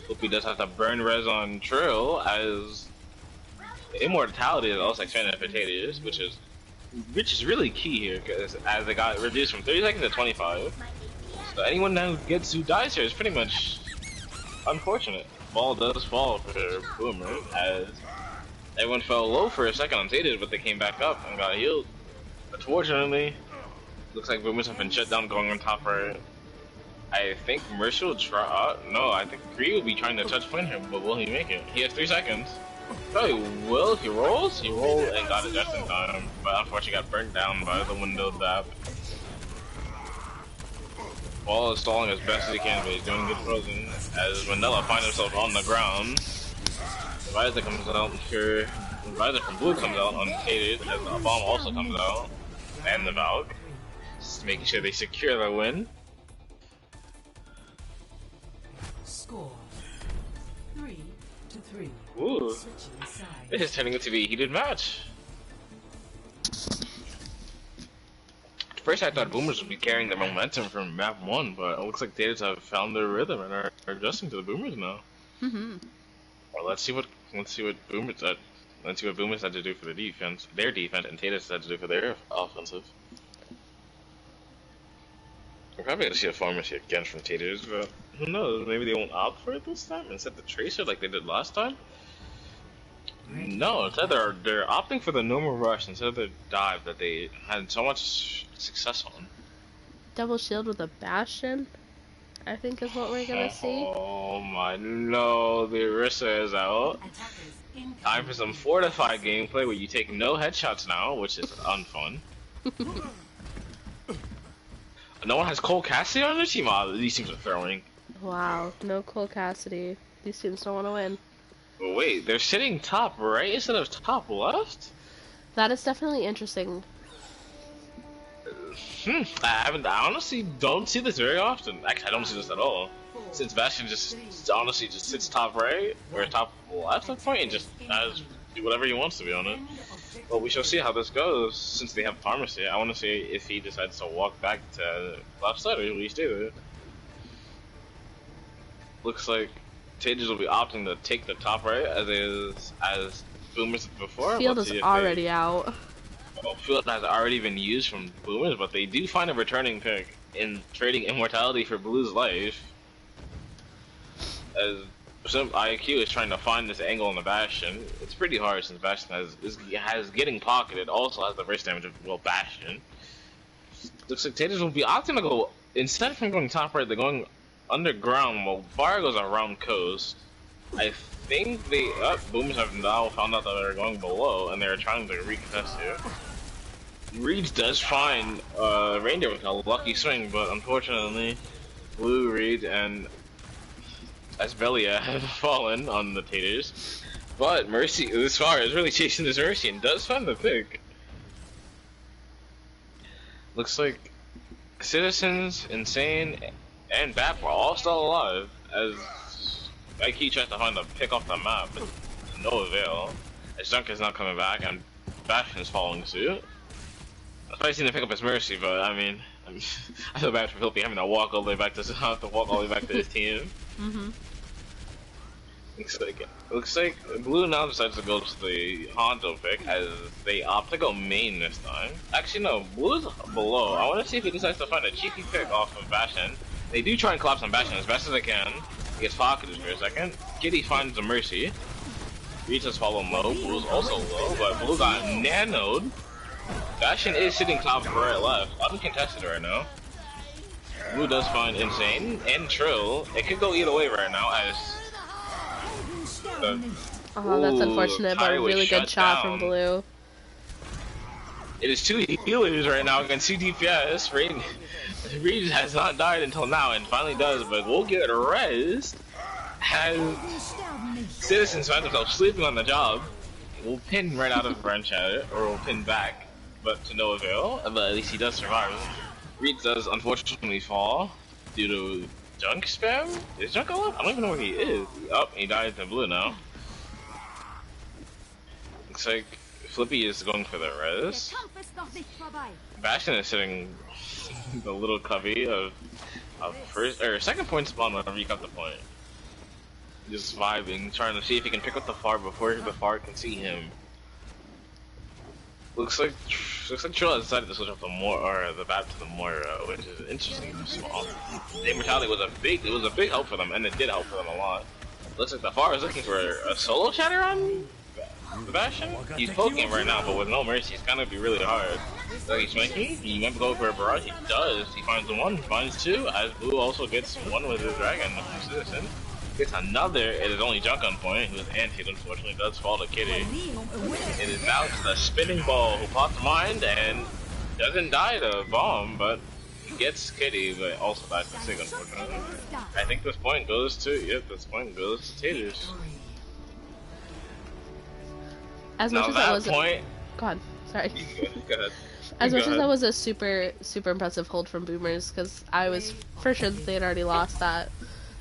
Speaker 2: Flippy does have to burn res on Trill, as immortality is also expanded for Taters, which is really key here, because as they got reduced from 30 seconds to 25. So anyone who dies here is pretty much unfortunate. Ball does fall for Boomer, as everyone fell low for a second on Tater, but they came back up and got healed. Unfortunately, looks like Boomers have been shut down going on top right. I think Mercy will try. No, I think Kree will be trying to touch point him, but will he make it? He has 3 seconds. Oh, he will. He rolls. He rolled and got it just in time, but unfortunately got burnt down by the window dab. Wall is stalling as best as he can, but he's doing good frozen. As Mandela finds himself on the ground, Visor comes out. Sure, Visor from Blue comes out unaided, as the bomb also comes out, and the Valk, just making sure they secure the win.
Speaker 3: Score 3-3.
Speaker 2: Ooh, this is turning out to be a heated match. At first I thought Boomers would be carrying the momentum from map 1, but it looks like Taters have found their rhythm and are adjusting to the Boomers now. Well, let's see what Boomers had to do for their defense, and Taters had to do for their offensive. We're probably gonna see a pharmacy again from Taters, but who knows? Maybe they won't opt for it this time and set the tracer like they did last time. No, instead they're opting for the normal rush instead of the dive that they had so much success on.
Speaker 4: Double shield with a bastion, I think is what we're gonna see.
Speaker 2: Oh my no, the Orisa is out. Time for some fortified gameplay where you take no headshots now, which is unfun. No one has Cole Cassidy on their team? Oh, these teams are throwing.
Speaker 4: Wow, no Cole Cassidy. These teams don't want to win.
Speaker 2: But wait, they're sitting top right instead of top left?
Speaker 4: That is definitely interesting.
Speaker 2: I honestly don't see this very often. Actually, I don't see this at all. Since Bastion just honestly just sits top right or top left at point and just do whatever he wants, to be honest. Well, we shall see how this goes since they have pharmacy. I want to see if he decides to walk back to left side or at least do it. Looks like Taters will be opting to take the top right as Boomers before.
Speaker 4: Field is already out.
Speaker 2: Well, Field has already been used from Boomers, but they do find a returning pick in trading immortality for Blue's life. As IQ is trying to find this angle on the Bastion. It's pretty hard since Bastion has getting pocketed, also has the wrist damage of Bastion. Looks like Taters will be opting to go, instead of going top right, they're going underground while Fire goes around coast. I think Boomers have now found out that they're going below and they're trying to recontest here. Reeds does find Reindeer with a lucky swing, but unfortunately Blue, Reed, and Asbelia have fallen on the Taters. But Mercy, this far, is really chasing this Mercy and does find the pick. Looks like Citizens, Insane, and Bap are all still alive as IQ tries to find the pick off the map, but no avail. As Junk is not coming back and Bastion is following suit. I've probably seen him pick up his Mercy, but I mean, I feel bad for Philippi having to walk all the way back to his team. Looks like Blue now decides to go to the Hondo pick as they opt to go main this time. Actually no, Blue's below. I want to see if he decides to find a cheeky pick off of Bastion. They do try and collapse on Bastion as best as they can. He gets pocketed for a second. Kitty finds the Mercy. Reaches following low. Blue's also low, but Blue got nanoed. Bastion is sitting top right left, uncontested right now. Blue does find Insane and Trill. It could go either way right now as
Speaker 4: that's unfortunate, but a really good shot from Blue.
Speaker 2: It is two healers right now against 2 DPS. Reed has not died until now and finally does, but we'll get res. Has Citizens find themselves sleeping on the job. We'll pin right out of Branch at it, or we'll pin back, but to no avail. But at least he does survive. Reed does unfortunately fall due to Junk spam? Is Junk alive? I don't even know where he is. Oh, he died to Blue now. Looks like Flippy is going for the res. Bastion is sitting the little covey of first or second point spawn whenever you got the point. Just vibing, trying to see if he can pick up the far before the far can see him. Looks like Trill has decided to switch up the Bap to the Moira, which is interesting. Small. The immortality was a big help for them, and it did help for them a lot. Looks like the Far is looking for a solo shatter on the Bastion. He's poking right now, but with no Mercy, it's gonna be really hard. So he's making. He might go for a barrage. He does. He finds one, finds two. As Blue also gets one with his dragon, Citizen. Gets another, it is only Junk on point, who's anti, unfortunately, does fall to Kitty. It is now just a spinning ball who pops mind and doesn't die to bomb, but gets Kitty, but also dies to Sig, unfortunately. I think this point goes to, this point goes to Taters.
Speaker 4: As
Speaker 2: Now
Speaker 4: much as
Speaker 2: that
Speaker 4: that was
Speaker 2: point...
Speaker 4: Go on, sorry.
Speaker 2: Go ahead.
Speaker 4: As
Speaker 2: Go
Speaker 4: much as
Speaker 2: ahead.
Speaker 4: that was a super impressive hold from Boomers, because I was for sure that they had already lost that.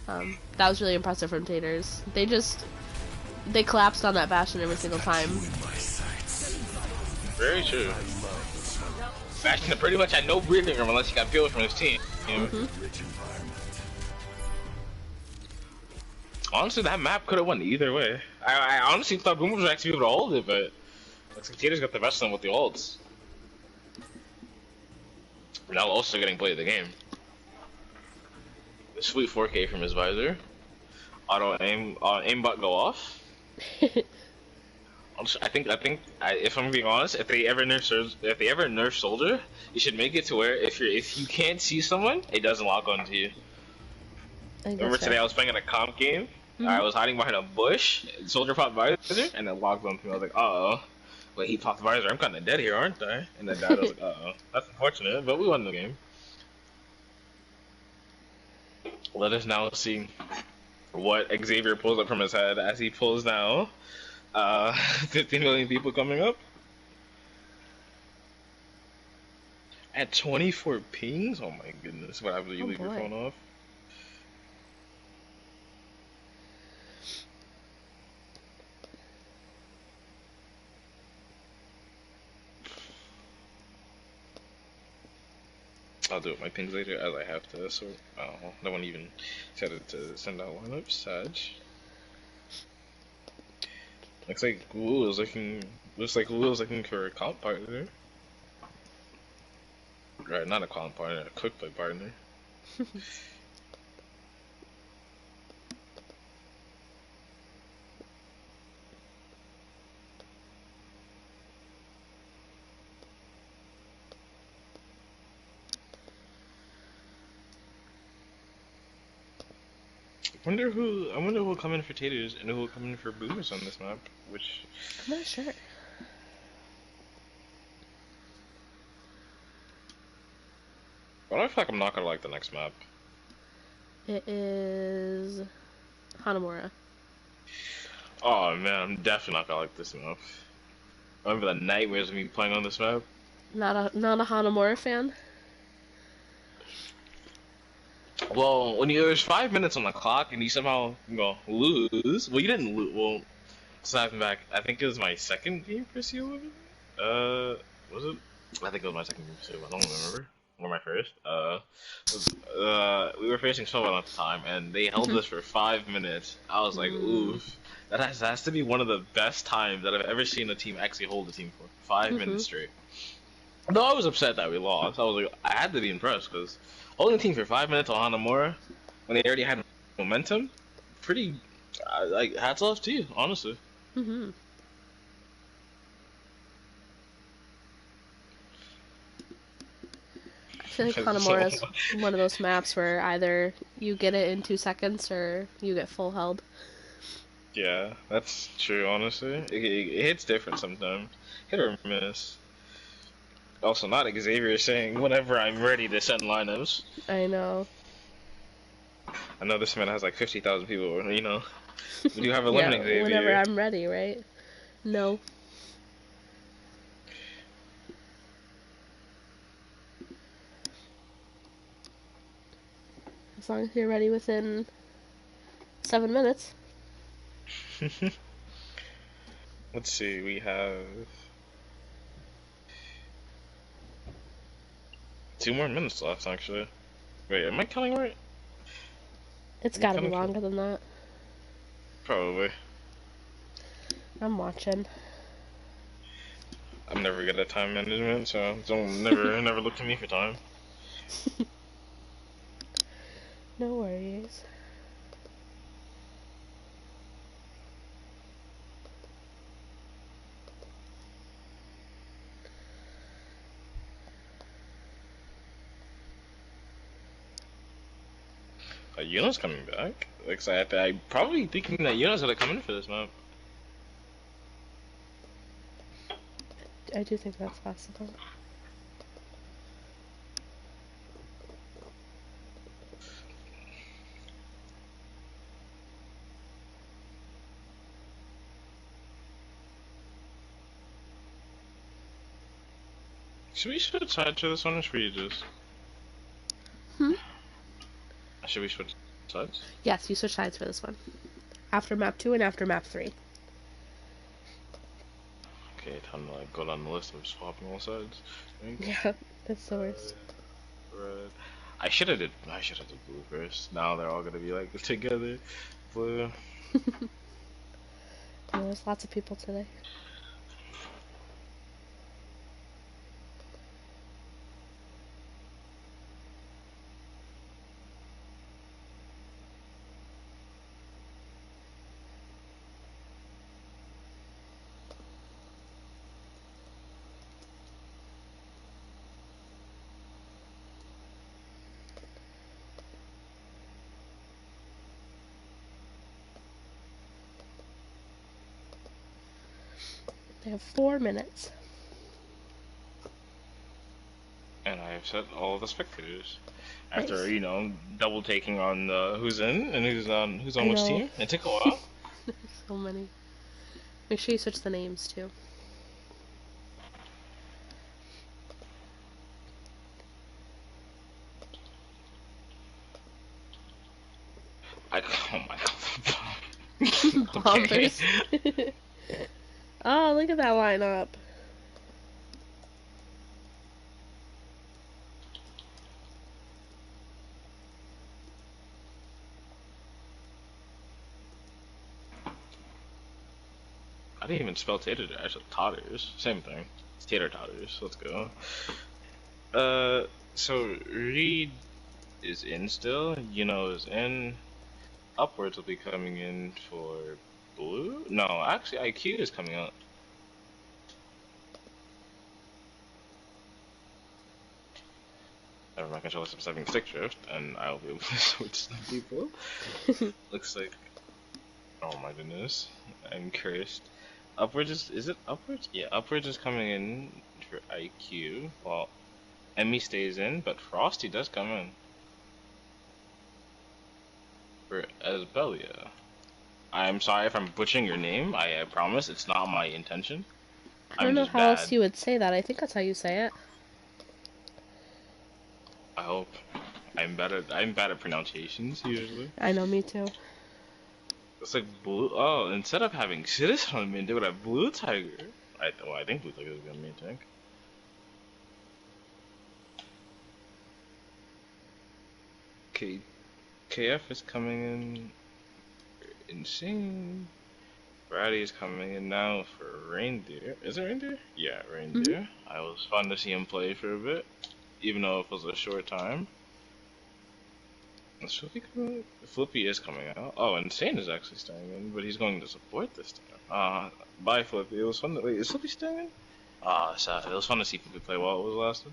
Speaker 4: That was really impressive from Taters. They collapsed on that Bastion every single time.
Speaker 2: Very true. Bastion pretty much had no breathing room unless he got peeled from his team. Honestly, that map could have won either way. I honestly thought Boomers would actually be able to hold it, but looks like Taters got the best of them with the ults. Now also getting played the game. Sweet 4K from his visor. Auto aim, aimbot go off. I think, if I'm being honest, if they ever nerf Soldier, you should make it to where if you can't see someone, it doesn't lock onto you. Remember today I was playing in a comp game. I was hiding behind a bush. Soldier popped visor, and it locked onto me. I was like, uh oh. Wait, he popped visor. I'm kind of dead here, aren't I? And then died. I was like, uh oh. That's unfortunate, but we won the game. Let us now see what Xavier pulls up from his head as he pulls now 50 million people coming up. At 24 pings? Oh my goodness, what happens when you leave your phone off? I'll do it my pings later as I have to, so no one even decided to send out lineups. Sag. Looks like OwO is looking for a comp partner. Right, not a comp partner, a quick play partner. I wonder who will come in for Taters and who will come in for Boomers on this map, which...
Speaker 4: I'm not sure.
Speaker 2: But I feel like I'm not gonna like the next map.
Speaker 4: It is Hanamura.
Speaker 2: Oh man, I'm definitely not gonna like this map. I remember the nightmares of me playing on this map.
Speaker 4: Not a Hanamura fan?
Speaker 2: Well, when there's 5 minutes on the clock and you somehow lose, well, you didn't lose. Well, snapping back, I think it was my second game for CO. Was it? I think it was my second game for CO. I don't remember. Or my first. We were facing someone at the time, and they held us for 5 minutes. I was like, oof. That has to be one of the best times that I've ever seen a team actually hold a team for 5 minutes straight. Though I was upset that we lost. I was like, I had to be impressed because holding a team for 5 minutes on Hanamura when they already had momentum, pretty like hats off to you, honestly.
Speaker 4: I feel like Hanamura is one of those maps where either you get it in 2 seconds or you get full held.
Speaker 2: Yeah, that's true, honestly. It hits different sometimes. Hit or miss. Also, not Xavier saying whenever I'm ready to send lineups.
Speaker 4: I know.
Speaker 2: I know this man has like 50,000 people, you know. We do have a limit, Xavier.
Speaker 4: Whenever I'm ready, right? No. As long as you're ready within 7 minutes.
Speaker 2: Let's see, we have 2 more minutes left, actually. Wait, am I counting right?
Speaker 4: It's gotta be longer than that.
Speaker 2: Probably.
Speaker 4: I'm watching.
Speaker 2: I'm never good at time management, so don't never look to me for time.
Speaker 4: No worries.
Speaker 2: Yuna's coming back. Like, so I probably thinking that Yuna's gonna come in for this map.
Speaker 4: I do think that's possible.
Speaker 2: Should we switch sides for this one, or should we just... Should we switch sides?
Speaker 4: Yes, you switch sides for this one. After map 2 and after map 3.
Speaker 2: Okay, time to like go down the list of swapping all sides.
Speaker 4: Yeah, that's the worst.
Speaker 2: Red. I should have did blue first. Now they're all gonna be like together. Blue.
Speaker 4: There's lots of people today. They have 4 minutes.
Speaker 2: And I have set all the spectators. After,
Speaker 4: Nice.
Speaker 2: you know, double taking on who's in and who's on
Speaker 4: I
Speaker 2: which
Speaker 4: know.
Speaker 2: team. It took a while.
Speaker 4: So many. Make sure you switch the names too.
Speaker 2: Oh my god.
Speaker 4: Bombers. Oh, look at that lineup.
Speaker 2: I didn't even spell Tater there. I said Totters. Same thing. It's Tater Totters. Let's go. So Reed is in still. Yuno is in. Upwards will be coming in for blue. No, actually, IQ is coming out. My controller stops having stick drift, and I'll be able to switch the people. Looks like. Oh my goodness, I'm cursed. Upwards is it upwards? Yeah, upwards is coming in for IQ, while Emmy stays in, but Frosty does come in for Asbelia. I'm sorry if I'm butchering your name. I promise it's not my intention.
Speaker 4: I don't know how else you would say that. I think that's how you say it.
Speaker 2: I hope. I'm bad at pronunciations usually.
Speaker 4: I know, me too.
Speaker 2: It's like blue. Oh, instead of having Citizen on main, they would have Blue Tiger. I think Blue Tiger is gonna main tank. Okay, KF is coming in. Insane. Brady is coming in now for Reindeer. Is it Reindeer? Yeah, Reindeer.
Speaker 4: Mm-hmm.
Speaker 2: It was fun to see him play for a bit, even though it was a short time. Is Flippy coming out? Flippy is coming out. Oh, Insane is actually staying in, but he's going to support this time. Bye Flippy. It was fun to wait. Is Flippy staying in? Sad. It was fun to see Flippy play while it lasted.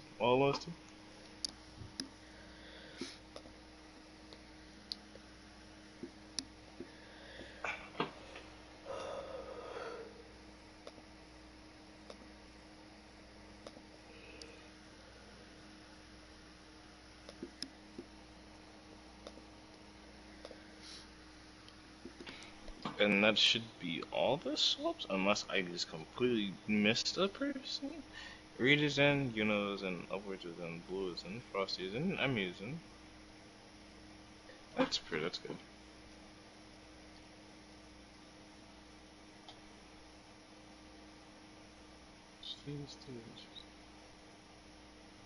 Speaker 2: And that should be all the swaps, unless I just completely missed a person. Reed is in, Yuno is in, Upwards is in, Blue is in, Frosty is in, Emmy is in. That's good.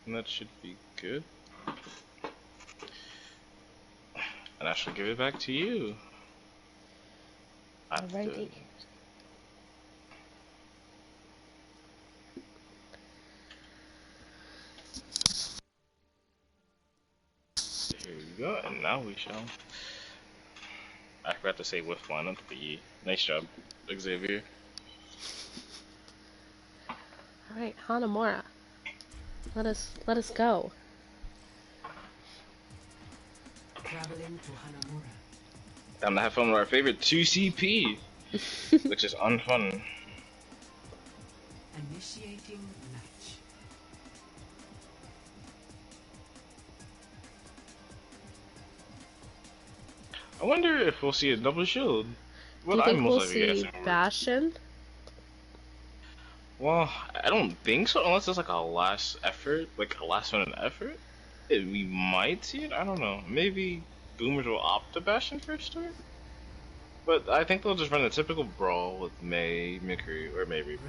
Speaker 2: And that should be good. And I shall give it back to you.
Speaker 4: Alrighty.
Speaker 2: Here you go, and now we shall. I forgot to say whiff lineup, but nice job, Xavier.
Speaker 4: Alright, Hanamura. Let us go.
Speaker 3: Traveling to Hanamura.
Speaker 2: Time to have fun with our favorite 2CP, which is unfun.
Speaker 3: Initiating match.
Speaker 2: I wonder if we'll see a double shield.
Speaker 4: Do you think we'll see Bastion?
Speaker 2: Well, I don't think so, unless it's like a last effort, like a last minute effort. We might see it, I don't know. Maybe Boomers will opt to Bastion first start? But I think they'll just run a typical brawl with May, Mickery, or maybe.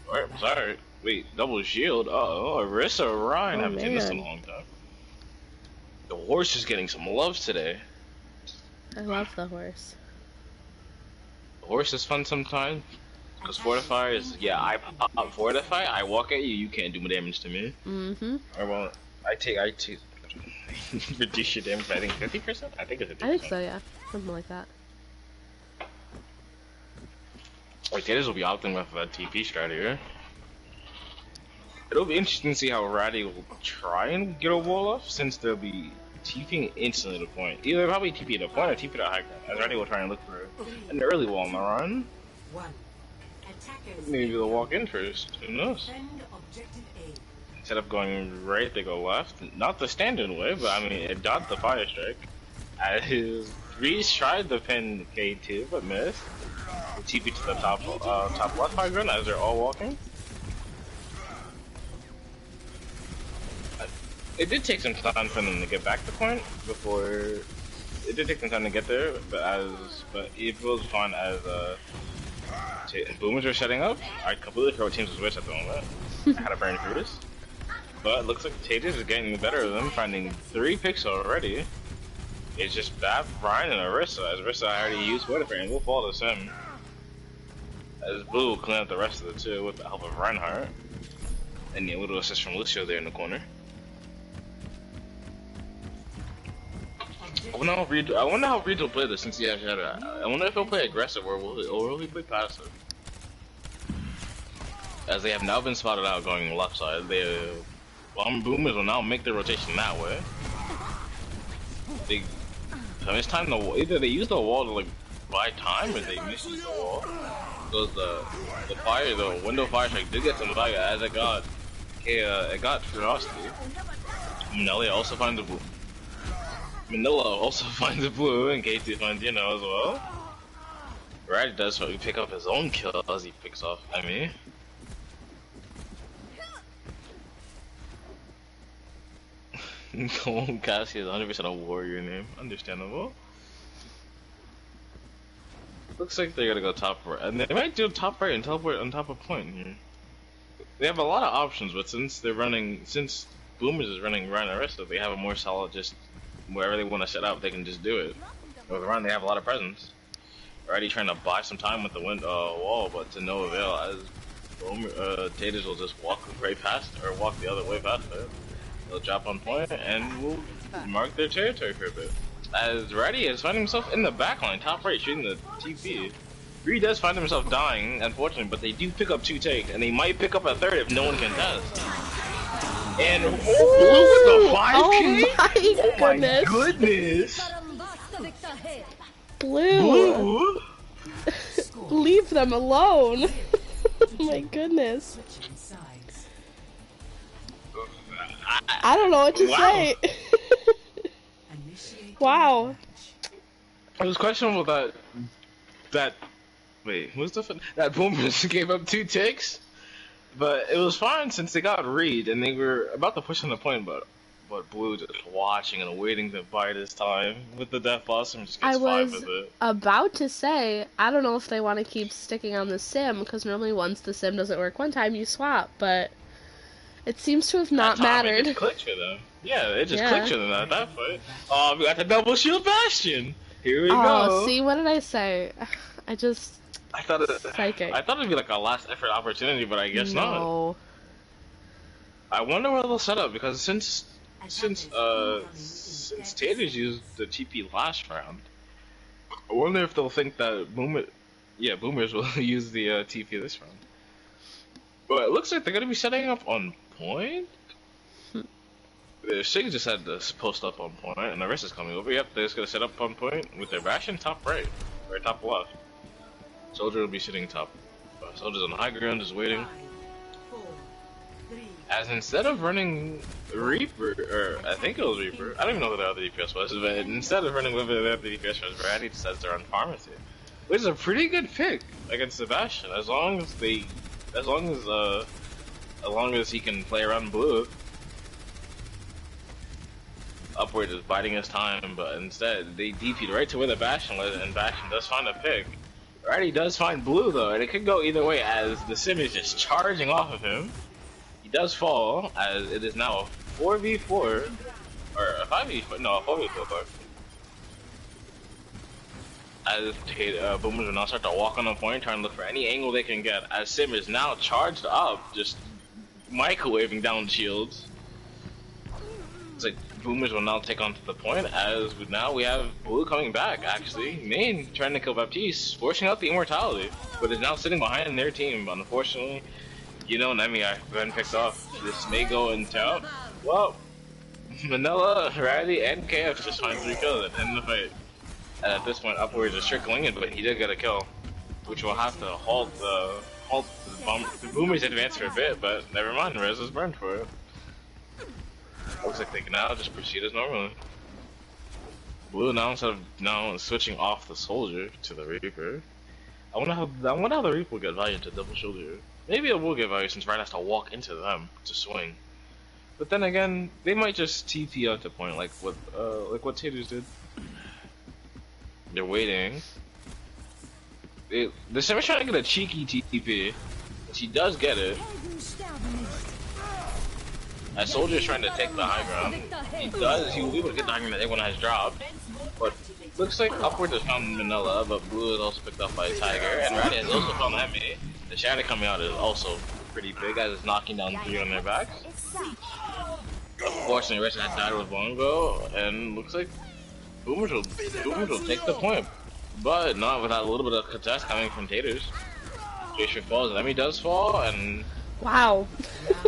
Speaker 2: Or, sorry, wait, double shield? Uh-oh, Orisa, Ryan, haven't seen this in a long time. The horse is getting some love today.
Speaker 4: I love the horse.
Speaker 2: The horse is fun sometimes. Because Fortify is, yeah, I pop Fortify, I walk at you, you can't do damage to me.
Speaker 4: Mm-hmm.
Speaker 2: Or well, I take, reduce your damage by, I think, 50%? I think it's 50%.
Speaker 4: I think so, yeah. Something like that.
Speaker 2: Like, Taters will be opting with a TP strategy. It'll be interesting to see how Ratty will try and get a wall off, since they'll be TPing instantly to point. Either probably TP to point or TP to high ground, as Ratty will try and look for an early wall on the run. Maybe they'll walk in first, who knows? Instead of going right, they go left. Not the standard way, but I mean, it dodged the fire strike. As Reese tried to pin K2, but missed. TP to the top left high ground as they're all walking. It did take some time for them to get back to point before. It did take some time to get there, but it was fun as Boomers are setting up. I completely forgot what teams was which at the moment. I had to burn through this, but it looks like Taters is getting the better of them, finding 3 picks already. It's just that Brian and Orisa, as Orisa already used Fortify and will fall to Sim. As Blue will clean up the rest of the 2 with the help of Reinhardt. And a little assist from Lucio there in the corner. I wonder how Reed will play this since he has Shadow. I wonder if he'll play aggressive or will he play passive? As they have now been spotted out going left side, Boomers will now make their rotation that way. So it's time to either they use the wall to like buy time or they misuse the wall. Because the window fire strike did get some value as it got Ferocity. Manila also finds a blue and K2 finds as well. Red does pick up his own kill as he picks off Emmy. Cassie is 100% a warrior name. Understandable. Looks like they're gonna go top right, and they might do top right and teleport on top of point here. They have a lot of options, but since Boomers is running Ryan and Orisa, they have a more solid just wherever they want to set up, they can just do it. With Ryan, they have a lot of presence. Already trying to buy some time with the wall, but to no avail. As Taters will just walk right past or walk the other way past it. They'll drop on point and will mark their territory for a bit. As Reddy is finding himself in the backline, top right, shooting the TP. Reed does find himself dying, unfortunately, but they do pick up 2 takes, and they might pick up a 3rd if no one can test. And Blue with the 5K?
Speaker 4: Oh my goodness! Blue! Leave them alone! Oh my goodness. I don't know what to say. Wow.
Speaker 2: It was questionable that Boomers gave up 2 ticks, but it was fine since they got Reed and they were about to push on the point, but Blue just watching and waiting to bide his time with the Death Blossom just gets 5 with it.
Speaker 4: About to say, I don't know if they want to keep sticking on the sim, because normally once the sim doesn't work one time, you swap, but it seems to have not mattered.
Speaker 2: It just clicked for them. Yeah, it just clicked for them at that fight. Oh, we got the double shield Bastion! Here we go!
Speaker 4: Oh, see, what did I say? I thought
Speaker 2: it'd be like a last effort opportunity, but I guess not. I wonder where they'll set up, because since Taters used the TP last round, I wonder if they'll think that Boomers will use the TP this round. But it looks like they're gonna be setting up on point. Sig just had this post up on point, and the rest is coming over. Yep, they're just gonna set up on point with their Bastion top right, or top left. Soldier will be sitting top. Soldier's on the high ground, just waiting.
Speaker 3: 5, 4, 3,
Speaker 2: As instead of running Reaper, or I think it was Reaper, I don't even know what the other DPS was, but instead of running with the other DPS was, Randy decides to run Pharmacy, which is a pretty good pick against Sebastian, as long as he can play around blue. Upward is biding his time, but instead they DP'd right to where the Bastion was, and Bastion does find a pick. Alright, does find blue though, and it could go either way as the sim is just charging off of him. He does fall, as it is now a 4v4, or a 5v4, no, a 4v4. As Boomers will now start to walk on the point, trying to look for any angle they can get, as sim is now charged up, just microwaving down shields. It's like Boomers will now take onto the point, as now we have Blue coming back, actually. Main trying to kill Baptiste, forcing out the immortality, but is now sitting behind their team. Unfortunately, you know, Nemi are been picked off. This may go into out. Well, Manila, Riley, and KF just find 3 kills at the end of the fight. And at this point, Upwards is trickling in, but he did get a kill, which will have to halt the Boomers advance for a bit, but never mind, Rez is burned for it. Looks like they can now just proceed as normal. Blue now, instead of now switching off the Soldier to the Reaper. I wonder how the Reaper will get value into double shoulder. Maybe it will get value since Ryan has to walk into them to swing. But then again, they might just TP out to point like what Taters did. They're waiting. The Simmer's trying to get a cheeky TP. She does get it. As Soldier's trying to take the high ground. He will be able to get the high ground that everyone has dropped. But looks like Upward has found Manila, but Blue is also picked up by Tiger, and Riley has also found Emmy. The shadow coming out is also pretty big, as it's knocking down 3 on their backs. Unfortunately, Rich had died with Bongo, and looks like Boomers will take the point. But not without a little bit of contest coming from Taters. Jason falls, and Emmy does fall, and
Speaker 4: Wow.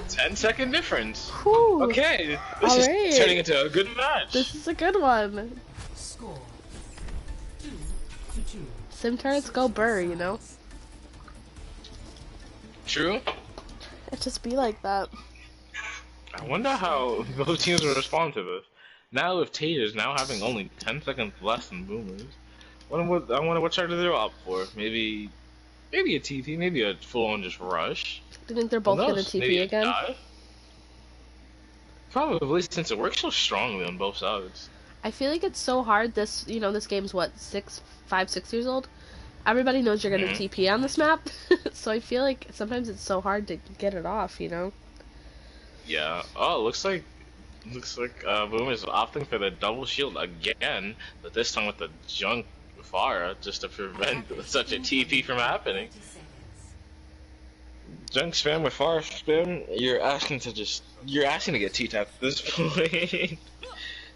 Speaker 2: 10-second difference.
Speaker 4: Whew.
Speaker 2: Okay, this is turning into a good match.
Speaker 4: This is a good one.
Speaker 3: score 2-2.
Speaker 4: Sim turrets go burr, you know?
Speaker 2: True.
Speaker 4: It just be like that.
Speaker 2: I wonder how both teams will respond to this. Now with Taters now having only 10 seconds less than Boomers, I wonder what chart they're up for. Maybe a TP, maybe a full-on just rush.
Speaker 4: Do you think they're both gonna TP
Speaker 2: maybe
Speaker 4: again?
Speaker 2: Probably, since it works so strongly on both sides.
Speaker 4: I feel like it's so hard. This game's what, 5, 6 years old? Everybody knows you're gonna TP on this map, so I feel like sometimes it's so hard to get it off, you know?
Speaker 2: Yeah. Oh, looks like Boomers opting for the double shield again, but this time with the junk Pharah just to prevent such a TP from happening. Junk spam with Pharah spam, you're asking to get 2-tapped at this point.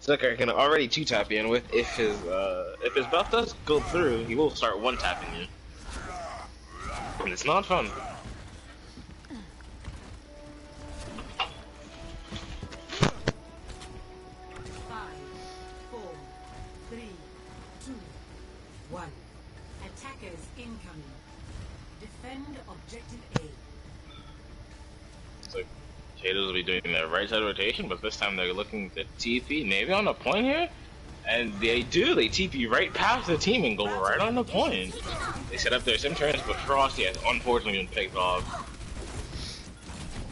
Speaker 2: Zucker can already 2-tap you, and if his buff does go through, he will start 1-tapping you. And it's not fun.
Speaker 3: Attackers incoming. Defend objective A.
Speaker 2: So Taters will be doing their right side rotation, but this time they're looking to TP, maybe on the point here? And they TP right past the team and go right on the point. They set up their sim turns, but Frosty has unfortunately been picked off.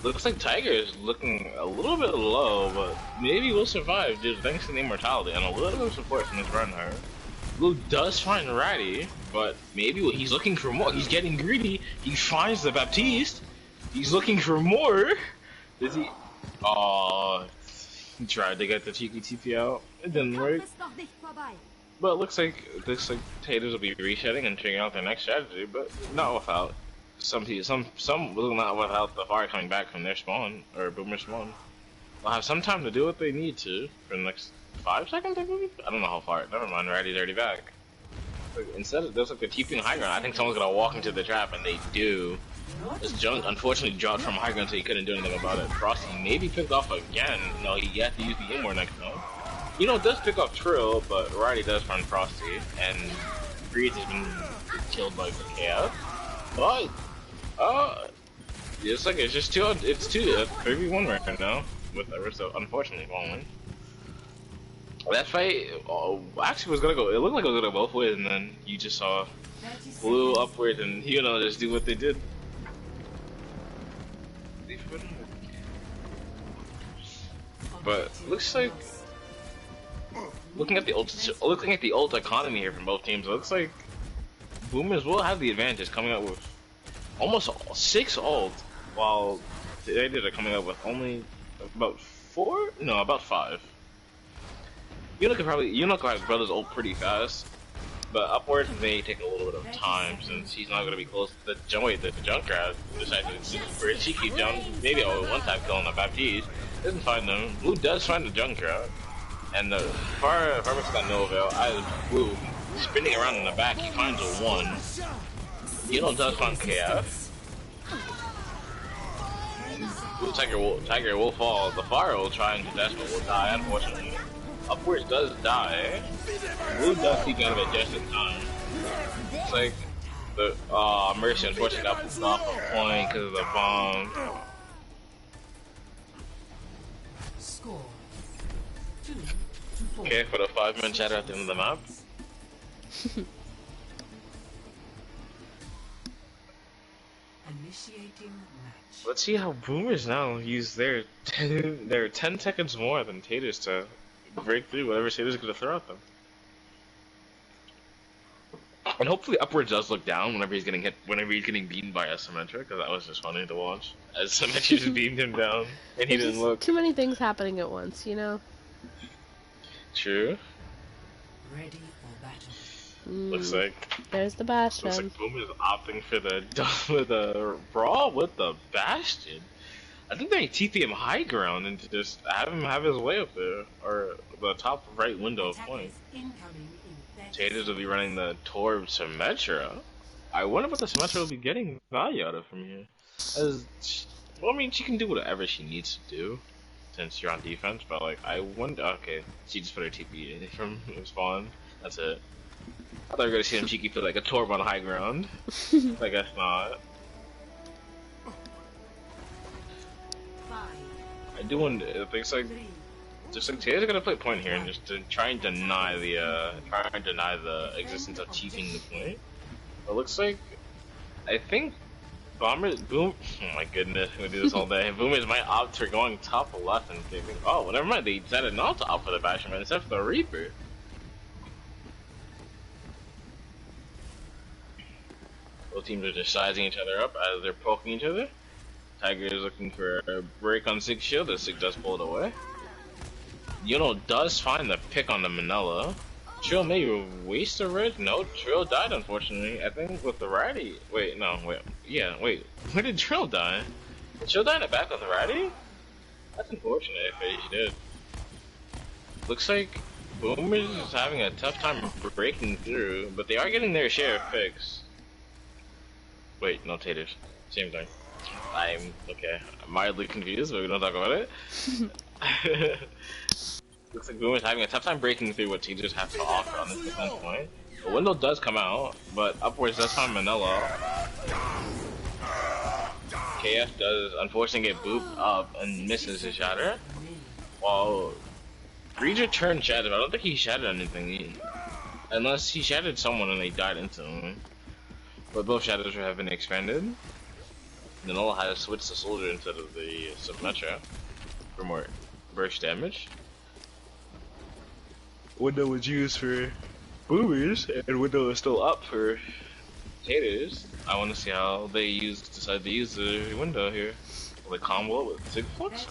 Speaker 2: Looks like Tiger is looking a little bit low, but maybe will survive just thanks to the immortality and a little bit of support from this runner. Blue does find Ratty, but maybe he's looking for more. He's getting greedy. He finds the Baptiste. He's looking for more. Does he? Oh, he tried to get the cheeky TP out. It didn't work. But it looks like Taters will be resetting and figuring out their next strategy, but not without some will not without the fire coming back from their spawn or Boomer spawn. They'll have some time to do what they need to for the next 5 seconds, I believe? I don't know how far. Never mind, Ratty's already back. Instead of they're keeping high ground, I think someone's gonna walk into the trap, and they do. This junk unfortunately dropped from high ground, so he couldn't do anything about it. Frosty maybe picked off again. No, he had to use the more next time. You know, it does pick off Trill, but Riley does find Frosty, and Breeze has been killed by the KF. But, it's like it's just two. It's 3v1 right now with Arista, unfortunately falling. That fight actually was gonna go. It looked like it was gonna go both ways, and then you just saw blue upwards, and you know just do what they did. But looks like looking at the ult economy here from both teams, it looks like Boomers will have the advantage, coming out with almost 6 ult, while they are coming up with only about 4. No, about 5. Unicorn brothers ult pretty fast, but upwards may take a little bit of time since he's not gonna be close to the Junkrat decided to for a cheeky jump, maybe a one-tap kill on the Baptiste. Doesn't find them. Blue does find the Junkrat, and the Farmer's got no avail. As Blue spinning around in the back, he finds a 1. Does find KF. Blue Tiger will fall. The Fire will try and contest, but will die, unfortunately. Upwards does die. Blue does keep out of it just in time. It's like the Mercy unfortunately got pushed off a point because of the bomb.
Speaker 3: Score.
Speaker 2: Okay, for the 5-man chatter at the end of the map.
Speaker 3: Initiating match.
Speaker 2: Let's see how Boomers now use their 10 seconds more than Taters to break through whatever Taters gonna throw at them. And hopefully Upwards does look down whenever he's getting beaten by a Symmetra, because that was just funny to watch. As Symmetra just beamed him down, and he didn't look.
Speaker 4: Too many things happening at once, you know?
Speaker 2: True.
Speaker 3: Ready for battle.
Speaker 2: Looks like
Speaker 4: there's the Bastion.
Speaker 2: Looks like Boom is opting for the brawl with the Bastion. I think they TP him high ground and to just have him have his way up there, or the top right window of point. Taters will be running the Torb Symmetra. I wonder what the Symmetra will be getting value out of from here. Well, I mean, she can do whatever she needs to do since you're on defense, but like, I wonder. Okay, she just put her TP from spawn. That's it. I thought we were gonna see him cheeky put like a Torb on high ground. I guess not. I do wonder. It looks like just like Tater's gonna play point here and just to try and deny the existence of cheating the point. It looks like I think Boom. Oh my goodness, we do this all day. Boomers might opt for going top left and thinking, oh, well, never mind. They decided not to opt for the Bastion Man instead for the Reaper. Both teams are just sizing each other up as they're poking each other. Tiger is looking for a break on Sig's shield, as Sig does pull it away. Does find the pick on the Manila. Trill may waste a red? No, Trill died unfortunately. I think with the Ratty. Wait. Where did Trill die? Did Trill die in the back with the Ratty? That's unfortunate if he did. Looks like Boomers is having a tough time breaking through, but they are getting their share of picks. Wait, no, Taters. Same thing. I'm mildly confused, but we don't talk about it. Looks like Boomer's having a tough time breaking through what Taters have to offer on this defense point. The window does come out, but Upwards does find Manila. KF does unfortunately get booped up and misses his shatter. While Reader turned shattered, I don't think he shattered anything. Unless he shattered someone and they died instantly. But both shatters have been expanded. Manila has switched the soldier instead of the Symmetra for more burst damage. Window was used for Boomers, and window is still up for Taters. I want to see how they decide to use the window here. Will they combo it with Sigflux?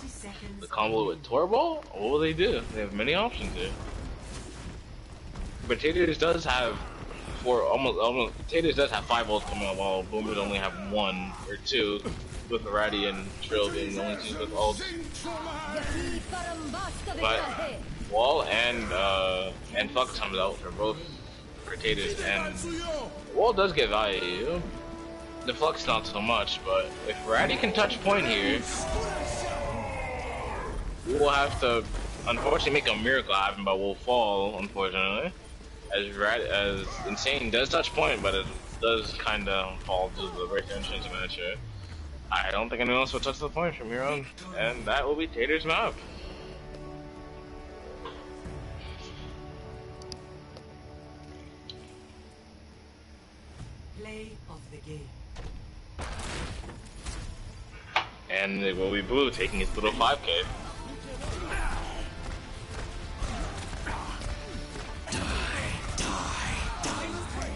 Speaker 2: The combo it with Torball? What will they do? They have many options here. But Taters does have Taters does have 5 ults coming out, while Boomers only have 1 or 2, with Ratty and Trill being the only 2 with ults. But Wall and Flux comes out for both Taters, and Wall does get value. The Flux not so much, but if Ratty can touch point here, we'll have to unfortunately make a miracle happen, but we'll fall, unfortunately. As Insane does touch point, but it does kind of fall to the very entrance miniature. I don't think anyone else will touch the point from here on, and that will be Tater's map.
Speaker 3: Play of the game.
Speaker 2: And it will be Blue taking his little 5k.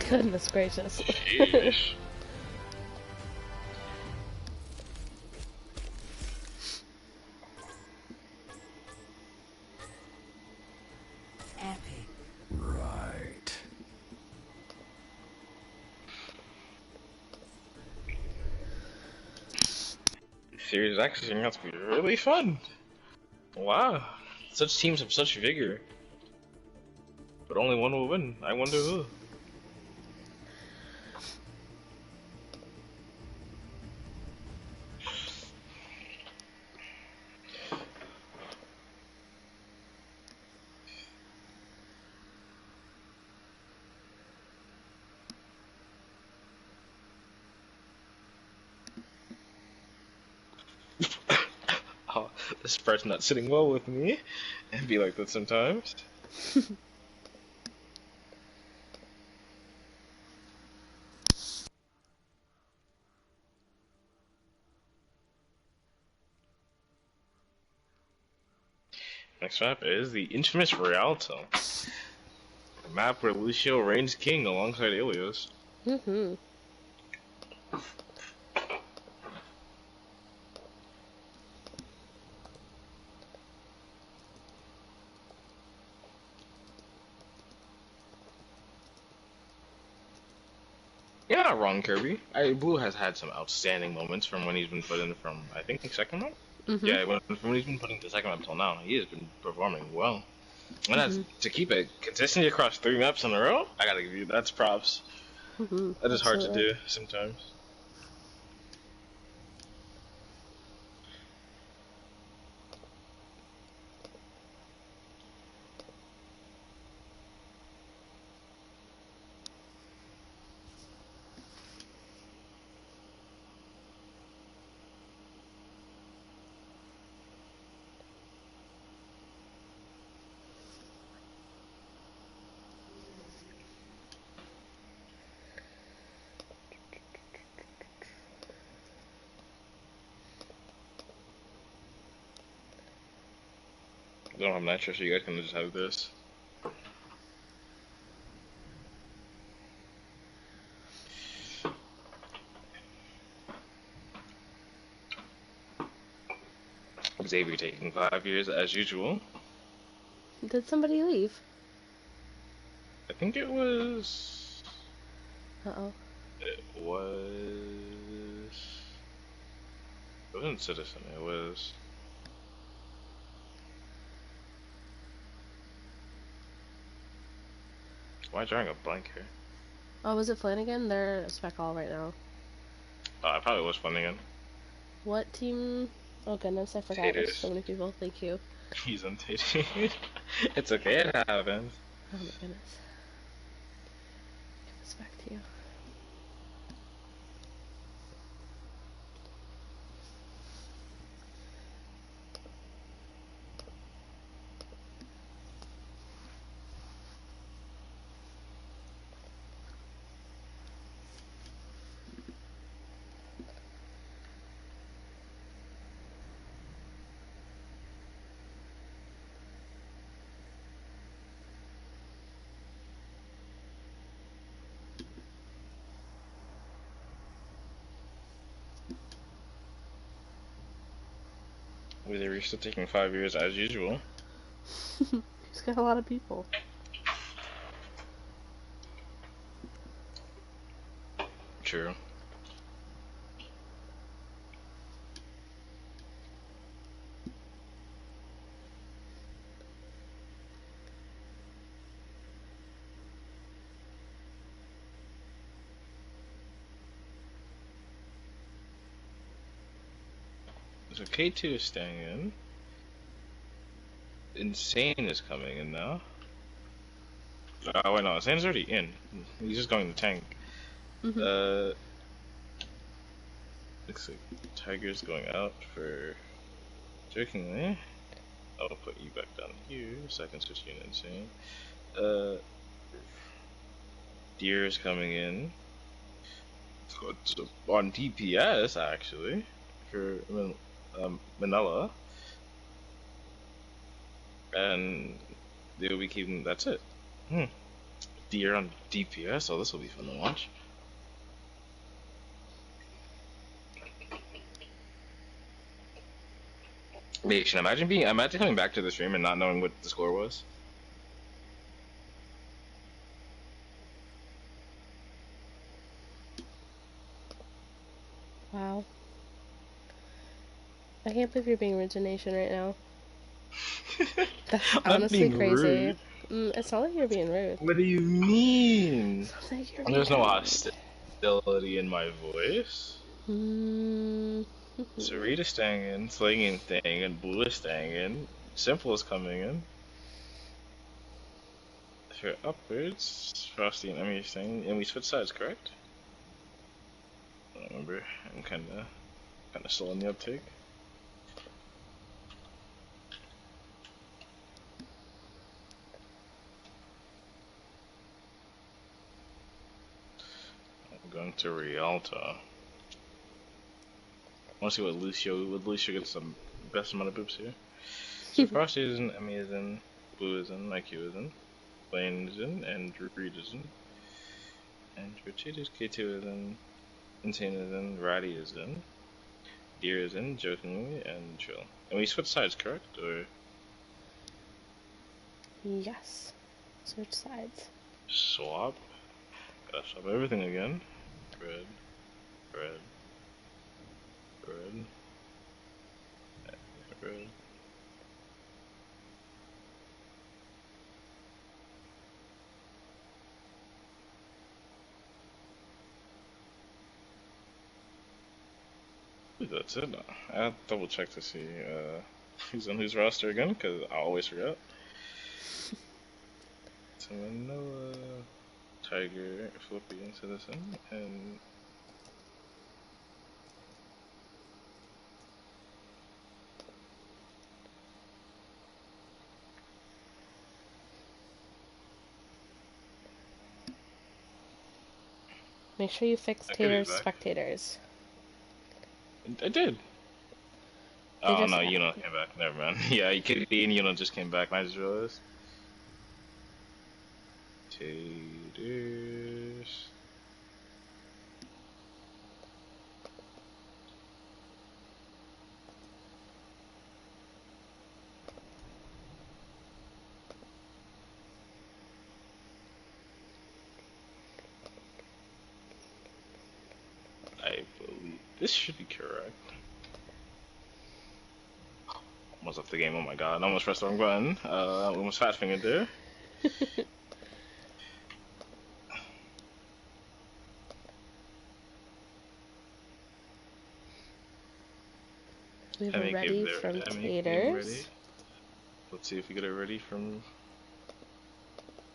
Speaker 4: Goodness gracious.
Speaker 2: Sheesh.
Speaker 3: Epic.
Speaker 5: Right.
Speaker 2: Series X is going to have to be really fun. Wow. Such teams have such vigor. But only one will win. I wonder who. Oh, this person not sitting well with me. And be like that sometimes. Next map is the infamous Rialto. A map where Lucio reigns king alongside Ilios.
Speaker 4: Mm-hmm.
Speaker 2: You're not wrong, Kirby. Blue has had some outstanding moments from when he's been put in from, I think, the second map?
Speaker 4: Mm-hmm.
Speaker 2: Yeah, from when he's been put into the second map till now, he has been performing well. And that's to keep it consistently across 3 maps in a row, I gotta give you, that's props.
Speaker 4: Mm-hmm.
Speaker 2: That is hard to do sometimes. I don't have nitro, so you guys can just have this. Xavier taking 5 years as usual.
Speaker 4: Did somebody leave?
Speaker 2: I think it was.
Speaker 4: Uh-oh.
Speaker 2: It was. It wasn't Citizen. It was. Why drawing a blank here?
Speaker 4: Oh, was it Flanagan? They're spec all right now.
Speaker 2: I probably was fun again.
Speaker 4: What team? Oh goodness, I forgot. There's so many people. Thank you.
Speaker 2: He's on Tater. It's okay, it happens.
Speaker 4: Oh my goodness. Give this back to you.
Speaker 2: We're still taking 5 years as usual.
Speaker 4: He's got a lot of people.
Speaker 2: True. So K2 is staying in. Insane is coming in now. Oh wait, no, Insane's already in. He's just going to tank.
Speaker 4: Mhm.
Speaker 2: Looks like Tiger's going out for jokingly. I'll put you back down here so I can switch you to Insane. Deer is coming in. So it's on DPS actually for Manila, and they'll be keeping. That's it. Deer on DPS. Oh, this will be fun to watch. Wait, should I imagine coming back to the stream and not knowing what the score was?
Speaker 4: Wow. I can't believe you're being rude to Nation right now. That's honestly crazy. It's not like you're being rude.
Speaker 2: What do you mean?
Speaker 4: It's not like you're
Speaker 2: There's no
Speaker 4: being
Speaker 2: hostility in my voice.
Speaker 4: rude.
Speaker 2: Sarita's staying in, Slinging staying in, Blue is staying in, Simple is coming in. If you're upwards, Frosty and Emmy are staying in, and we switch sides, correct? I don't remember. I'm kinda slow on the uptake. I'm going to Rialto. I want to see what Lucio gets the best amount of boops here. So Frosty is in, Emmy is in, Blue is in, IQ is in, Blaine is in, and Reed is in. And Richita's K2 is in, Insane is in, Ratty is in, Deer is in, jokingly, and Chill. And we switch sides, correct? Or
Speaker 4: Yes. Switch sides.
Speaker 2: swap? Gotta swap everything again. Red. Red. That's it. I'll double check to see who's on whose roster again, because I always forget. So Noah, Tiger, Flippy, and Citizen, and
Speaker 4: Make sure you fix Tater's spectators.
Speaker 2: I did. Oh no, Yuno came back. Never mind. Yeah, you could be, and Yuno just came back. I just realized. Taters. I believe this should be correct. Almost left the game. Oh my god! I almost pressed the wrong button. Almost fat fingered there.
Speaker 4: We have it ready from Taters.
Speaker 2: Let's see if we get it ready from.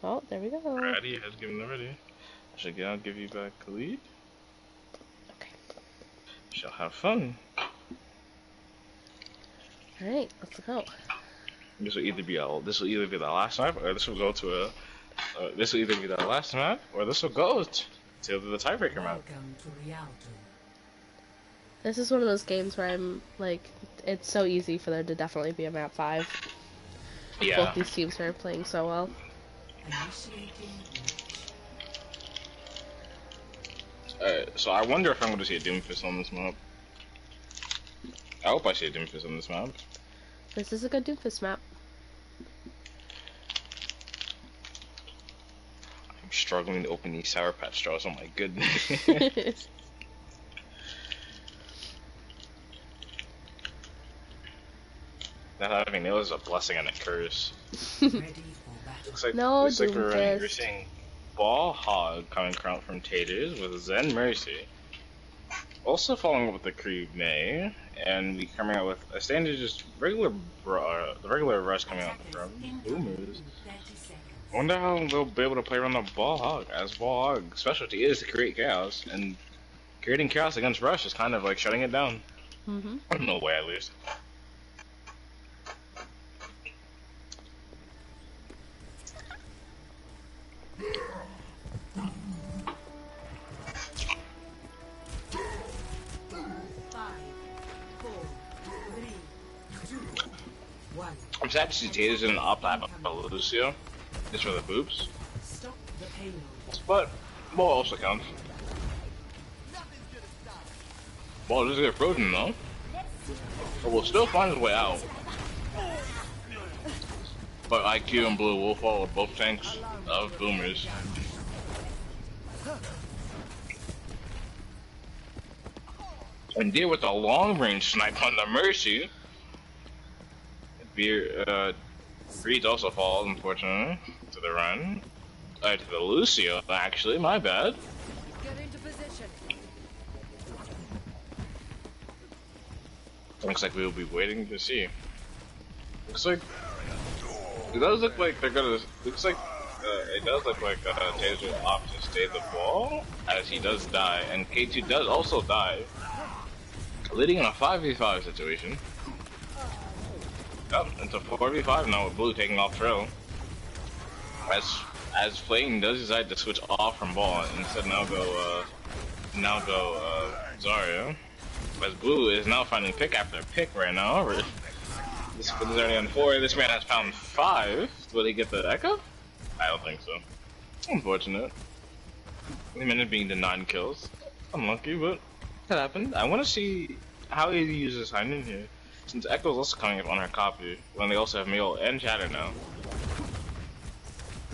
Speaker 4: Oh, there we go.
Speaker 2: Ready has given it ready. I'll give you back the lead.
Speaker 4: Okay.
Speaker 2: Shall have fun.
Speaker 4: Alright, let's go.
Speaker 2: This will either be the last map, or this will go to a. This will either be the last map, or this will go to the tiebreaker map.
Speaker 3: Welcome to Rialto.
Speaker 4: This is one of those games where I'm like, it's so easy for there to definitely be a map 5.
Speaker 2: Yeah.
Speaker 4: Both these teams are playing so well.
Speaker 2: Alright, so I wonder if I'm going to see a Doomfist on this map. I hope I see a Doomfist on this map.
Speaker 4: This is a good Doomfist map.
Speaker 2: I'm struggling to open these Sour Patch straws, oh my goodness. Not having nails is a blessing and a curse. Looks like,
Speaker 4: No,
Speaker 2: looks like
Speaker 4: Doomfist.
Speaker 2: we're seeing Ball Hog coming out from Taters with Zen Mercy. Also following up with the Krieg May, and we coming out with a standard just regular the regular rush coming out from Boomers. I wonder how they'll be able to play around the ball hog, as ball hog specialty is to create chaos, and creating chaos against rush is kind of like shutting it down. No way, at least. I'm sad to see Tater's in an up-lap of Lucio, just for the boops. But, ball also counts. Ball does get frozen though, but will still find his way out. But IQ and Blue will follow both tanks of Boomers. And deal with a long-range snipe on the Mercy. Breeds also falls, unfortunately, to the run. To the Lucio, actually, my bad.
Speaker 1: Get into position.
Speaker 2: Looks like we will be waiting to see. Looks like it does look like they're gonna. Looks like it does look like Tater will opt to stay the ball as he does die, and K2 does also die, leading in a 5v5 situation. Yep, it's a 4v5 now with Blue taking off trail. As Flame does decide to switch off from ball and instead now go Zarya. As Blue is now finding pick after pick right now. This is already on 4. This man has found 5. Will he get the echo? I don't think so. Unfortunate. The man is being denied kills. Unlucky, but that happened. I want to see how he uses Heinen here. Since Echo's also coming up on her copy, when they also have Mail and Tater now.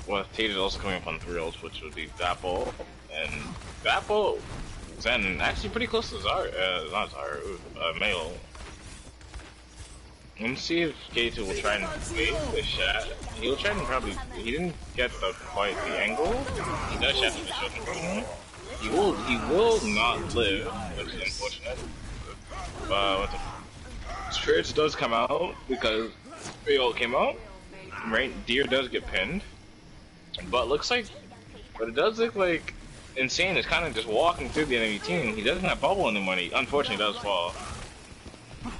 Speaker 2: Well, Tater's also coming up on 3 ults, which would be Vapple, and Vapple, Zen, actually pretty close to Zarya, not Zarya, Mail. Let's see if K2 will try and wait the shot. He'll try and probably, he didn't get quite the angle. He does have to be shot, unfortunately. He will not live, which is unfortunate. What the Spirits does come out because Real came out. Right, Deer does get pinned, but it does look like Insane is kind of just walking through the enemy team. He doesn't have bubble anymore. He unfortunately does fall.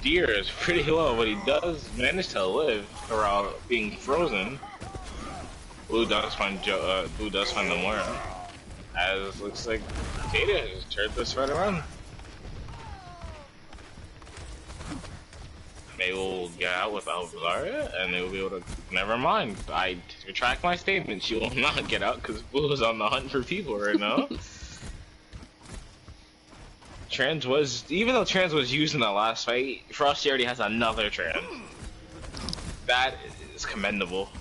Speaker 2: Deer is pretty low, but he does manage to live around being frozen. Blue does find Nomura, as looks like Tater has turned this right around. They will get out without Zarya, and they will be able to. Never mind. I retract my statement. She will not get out because Blue is on the hunt for people right now. Even though Trans was used in the last fight, Frosty already has another Trans. That is commendable.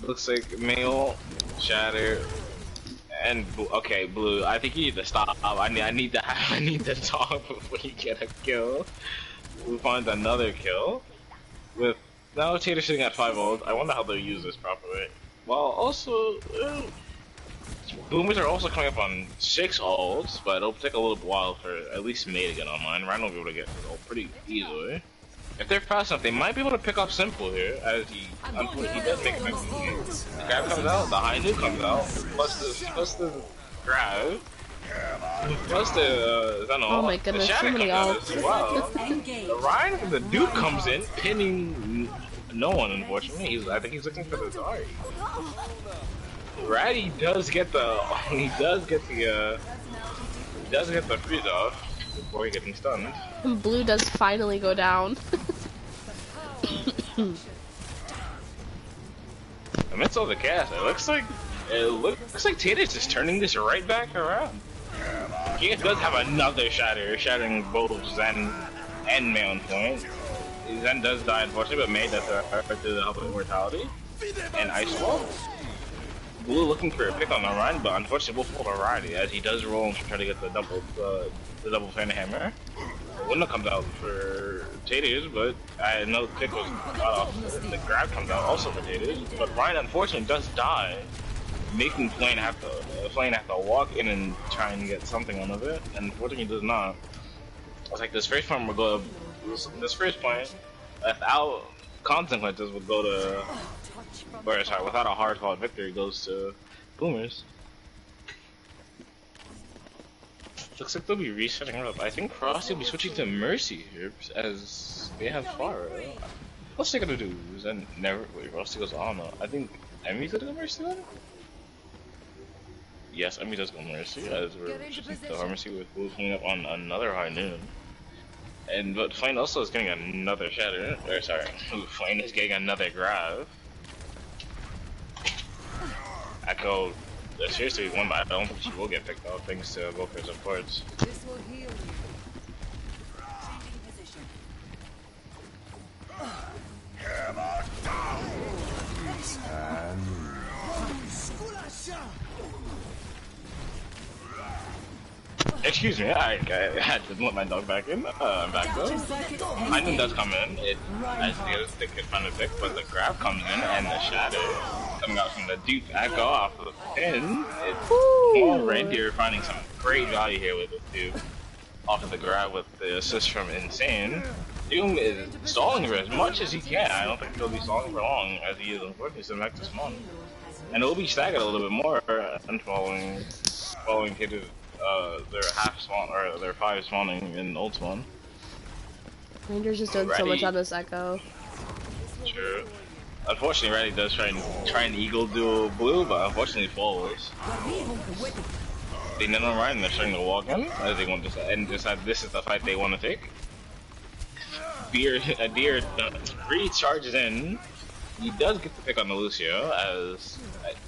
Speaker 2: Looks like Mail, Shatter, and okay, Blue. I think you need to stop. I need to talk before you get a kill. We find another kill with now Tater sitting at 5 ults. I wonder how they'll use this properly. Well, also Boomers are also coming up on 6 ults, but it'll take a little while for at least May to get online. Ryan will be able to get his ult pretty easily. If they're fast enough, they might be able to pick off Simple here, as he does make a nice move. The grab comes out, the high new comes out, plus the grab. Plus the
Speaker 4: oh my goodness, so many ults.
Speaker 2: Wow. The Ryan, the dude comes in, pinning no one, unfortunately. I think he's looking for the Zarya. Ratty does get the freeze off before he getting stunned.
Speaker 4: And Blue does finally go down.
Speaker 2: Amidst all the chaos, it looks like Tater's just turning this right back around. He does have another shattering both Zen and May on point. Zen does die unfortunately, but May does to the help of Immortality and Ice Wall. Blue looking for a pick on the run, but unfortunately will fall to Riley as he does roll and try to get the double fan hammer. The window comes out for Taters, but I know the pick was cut off. The grab comes out also for Taters, but Ryan unfortunately does die. making Flame have to walk in and try and get something out of it, and unfortunately does not. It's like this first point will go. This first point, without consequences, would go to. Or sorry, without a hard-fought victory, goes to Boomers. Looks like they'll be resetting her up. I think Frosty will be switching to Mercy here as they have Far. What's they gonna do? Is that never? Wait, Frosty goes on. I think Emmy's gonna go Mercy then. Yes, Emmy does go Mercy as we're switching to Mercy with Blue cleaning up on another High Noon. And but Flame also is getting another Shatter. Or sorry, Flame is getting another Grab. Echo seriously won, but I don't think she will get picked off thanks to both her supports.
Speaker 1: This will heal you. Changing position.
Speaker 2: Excuse me, I didn't let my dog back in. I'm back though. Hyman does come in. I see the kid trying to pick, but the grab comes in and the shadow coming out from the deep echo off of the pin. It's more Reindeer finding some great value here with the two off of the grab with the assist from Insane. Doom is stalling for as much as he can. I don't think he'll be stalling for long as he is unfortunately sitting back to spawn. And it'll be staggered a little bit more and following Tater. Their half spawn or their 5 spawning in old spawn.
Speaker 4: Ranger's just doing so much on this echo.
Speaker 2: True. Unfortunately, Reddy does try and eagle duel blue, but unfortunately falls. They know no right, and they're starting to walk in as they want to and decide this is the fight they want to take. Deer recharges in. He does get the pick on the Lucio as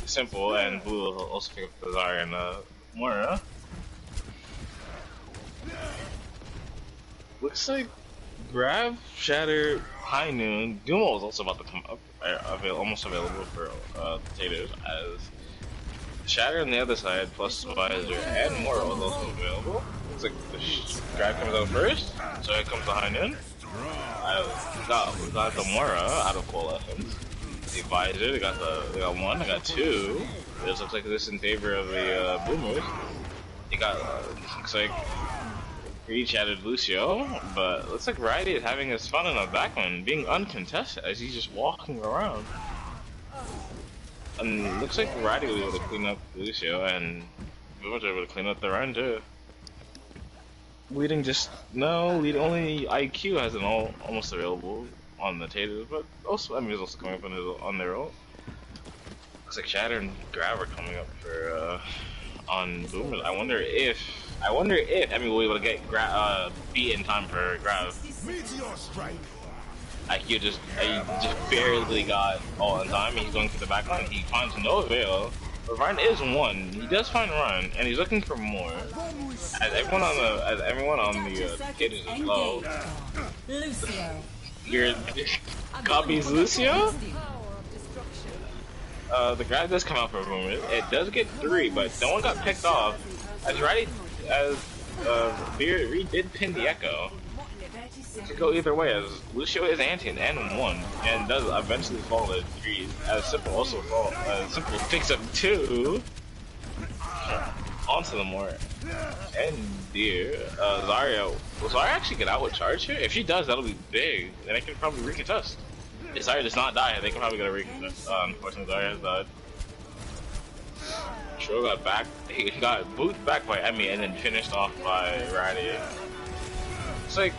Speaker 2: Simple, and Blue will also pick up the Zarya and Moira. Looks like Grab, Shatter, High Noon, Dumo is also about to come up, almost available for Taters, as Shatter on the other side, plus Visor and Moira is also available. Looks like the Grab comes out first, so here comes the High Noon. We got the Moira out of Coalescence. The Visor, they got 1, they got 2. This looks like this in favor of the Boomers. They got, looks like re-chatted Lucio, but looks like Riley is having his fun in the back one, being uncontested as he's just walking around. And looks like Riley will be able to clean up Lucio, and Boomers are able to clean up the round too. Leading only IQ has an almost available on the Tater, but also Emmy is also coming up on their ult. Looks like Shatter and Grab are coming up for on Boomers. I wonder if Emmy will be able to get beat in time for Grab. IQ just barely got all in time. He's going to the back line. He finds no avail. But Ryan is 1. He does find Ryan, and he's looking for more. As everyone on the Taters is low. Your copies Lucio? The grab does come out for a moment. It does get 3, but no one got picked off. Reed did pin the Echo. It could go either way, as Lucio is anti-ing and 1, and does eventually fall to 3, as Simple also falls. Simple picks up 2 onto the Moira. And dear, Zarya, will Zarya actually get out with charge here? If she does, that'll be big, and they can probably recontest. If Zarya does not die, they can probably get a recontest. Unfortunately, Zarya has died. Sure he got booted back by Emmy and then finished off by Ratty. It's like,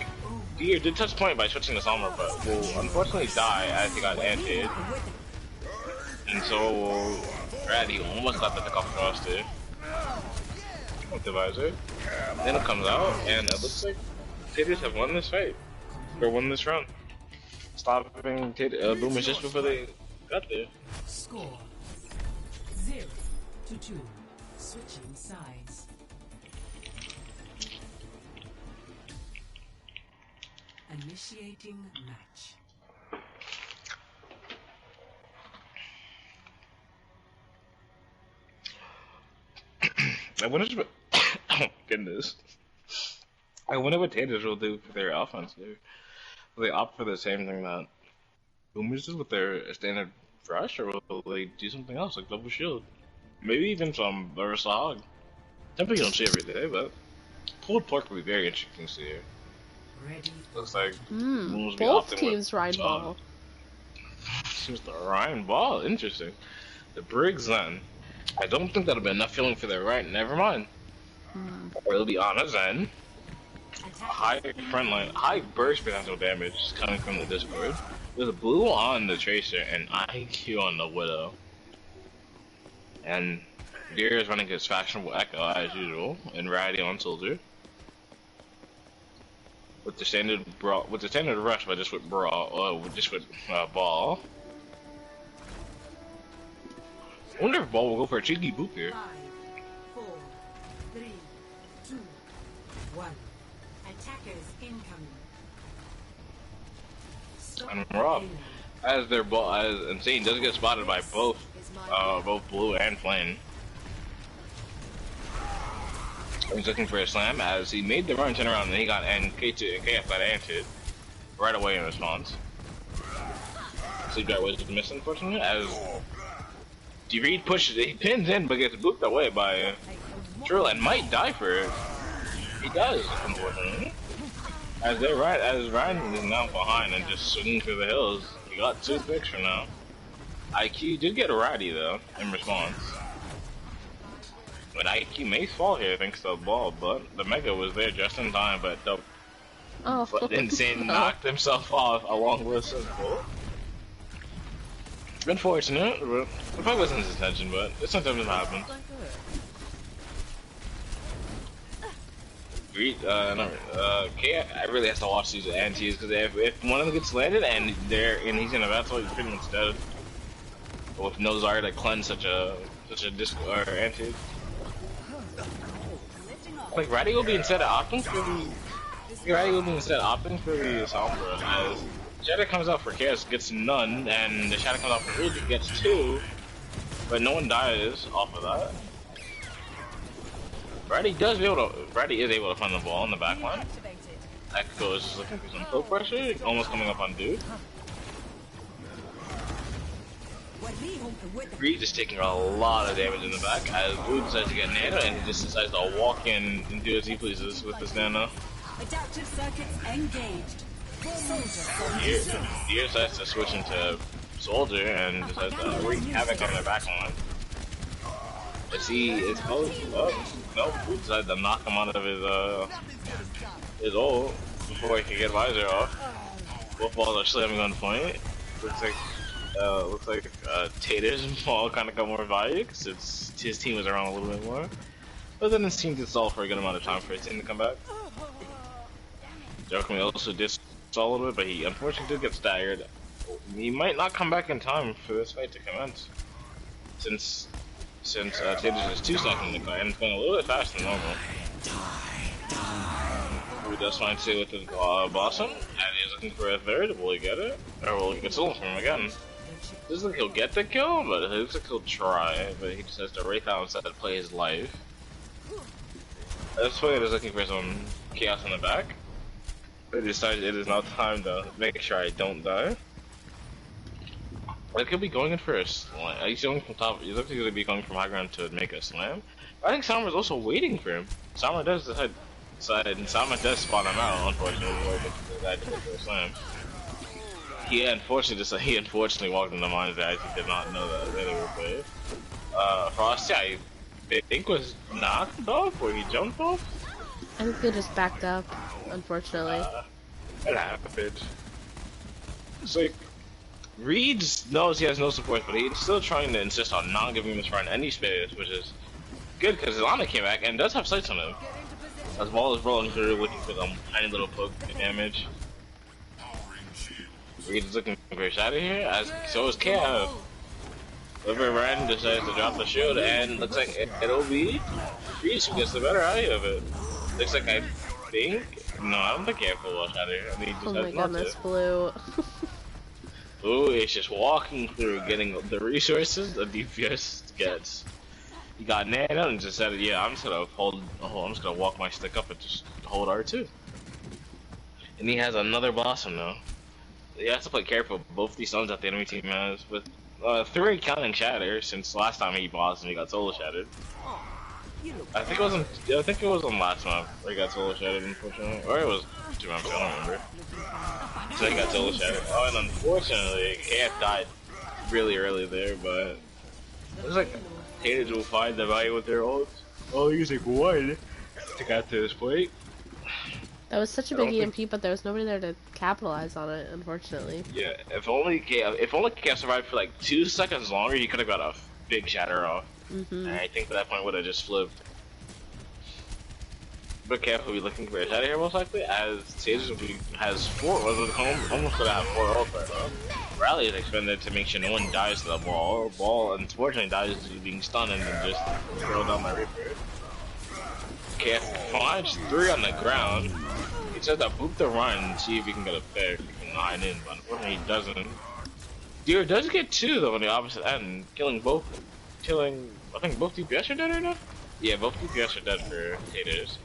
Speaker 2: Deer did touch point by switching this armor, but will unfortunately die as he got anted. And so, Ratty almost got the pick off Frosty with the Visor. Then it comes out, and it looks like Taters have won this fight, or won this round. Stopping Boomers just before they got there.
Speaker 3: Score 0-2. Switching sides. Initiating match.
Speaker 2: I wonder what oh goodness. I wonder what Taters will do for their offense here. Will they opt for the same thing that Boomers did with their standard rush, or will they do something else like double shield? Maybe even some Barista Hog. Temple you don't see every day, but pulled pork would be very interesting to see here.
Speaker 3: Ready.
Speaker 2: Looks like
Speaker 4: Both teams Ryan Ball.
Speaker 2: Seems the Ryan Ball, interesting. The Briggs then. I don't think that'll be enough feeling for their right, never mind. Or it'll be on a Zen. High front line, high burst potential damage coming from the Discord. There's a blue on the Tracer and IQ on the Widow. And Deer is running his fashionable Echo as usual, and Ratty on Soldier. With the standard rush, but just with Ball. I wonder if Ball will go for a cheeky boop here.
Speaker 3: 5, 4, 3, 2, 1. Attackers incoming.
Speaker 2: And Rob, as their ball, as Insane does get spotted by both Blue and Flame. He's looking for a slam as he made the run, turn around, and he got K2 and KF got anted right away in response. Sleep Dart was missed, unfortunately, as Reed pushes it, he pins in but gets booped away by Trill and might die for it. He does, unfortunately. As Ryan is now behind and just swinging through the hills. He got 2 picks for now. IQ did get a Ratty though, in response. But IQ may fall here thanks to the ball, but the Mega was there just in time, but Insane knocked himself off along with Simple. Unfortunate, but it probably wasn't his intention, but it sometimes happens. I really has to watch these antis because if one of them gets landed and he's in a battle, he's pretty much dead. With no Zarya to cleanse such a disc or anti. Like Ratty will be instead of opting for the Sombra as Shadow comes out for Chaos gets none, and the Shadow comes out for Reed gets 2, but no one dies off of that. Ratty is able to find the ball in the back line. Echo is just looking for some pull pressure, almost coming up on Dude. Reed is taking a lot of damage in the back as Dude decides to get Nano, and he just decides to walk in and do as he pleases with his Nano.
Speaker 1: Adaptive circuits engaged.
Speaker 2: Deer decides to switch into Soldier and decides to wreak havoc on their back line. As he is nope, he decided to knock him out of his ult before he could get Visor off. Both balls are slamming on point. Looks like Tater's ball kind of got more value because his team was around a little bit more. But then his team did stall for a good amount of time for his team to come back. Jokumi also did stall a little bit, but he unfortunately did get staggered. He might not come back in time for this fight to commence, since Tater's is 2 seconds in the fight and it's going a little bit faster than normal. He does find Say with the Blossom, and he's looking for a third. Will he get it? Or will he get stolen from him again? Doesn't think he'll get the kill, but it looks like he'll try, but he just has to Wraith out instead to play his life. This way, he's looking for some chaos in the back. But he decides it is now time to make sure I don't die. It could be going in for a slam. He's going from top. He looks like he'll be going from high ground to make a slam. I think Samur's also waiting for him. Samur does decide, and Samur does spot him out, unfortunately, the guy to go for a slam. He unfortunately walked in the mines that he did not know that they were played. Frosty, I think was knocked off, or he jumped off?
Speaker 4: I think they just backed up, unfortunately.
Speaker 2: It happened. It's like, Reed knows he has no support, but he's still trying to insist on not giving this run any space, which is good because Lana came back and does have sights on him. As well as rolling through looking for the tiny little poke damage. Reed is looking for a shadow here, as so is KF. Whoever ran decides to drop the shield, and looks like it'll be Reed who gets the better eye of it. Looks like I don't think KF will watch out here. I mean, he decides not to.
Speaker 4: Blue.
Speaker 2: Blue is just walking through, getting the resources the DPS gets. He got Nano and just said, yeah, I'm just gonna walk my stick up and just hold R2. And he has another Blossom now. He has to play careful. Both these stones that the enemy team has with 3 counting shatter since last time he bossed and he got solo shattered. I think it wasn't. I think it was on last month where he got solo shattered, unfortunately, or it was 2 months. I don't remember. So he got solo shattered. Oh, and unfortunately, KF died really early there, but it was like Tater will find the value with their ults. Oh, using one to get to this point.
Speaker 4: That was such a big EMP, but there was nobody there to capitalize on it, unfortunately.
Speaker 2: Yeah, if only KF survived for like 2 seconds longer, he could have got a big shatter off. And I think at that point would have just flipped. But KF will be looking for a shatter here most likely, as Tater has 4, almost gonna have 4 ults right now. Rally is expended to make sure no one dies to the ball. Ball unfortunately dies to being stunned and then just throw down my Reaper. KF finds 3 on the ground. He says to boop the run and see if he can get a pick. He can 9 in, but unfortunately he doesn't. Deer does get 2 though on the opposite end, killing, I think both DPS are dead right now? Yeah, both DPS are dead for Taters.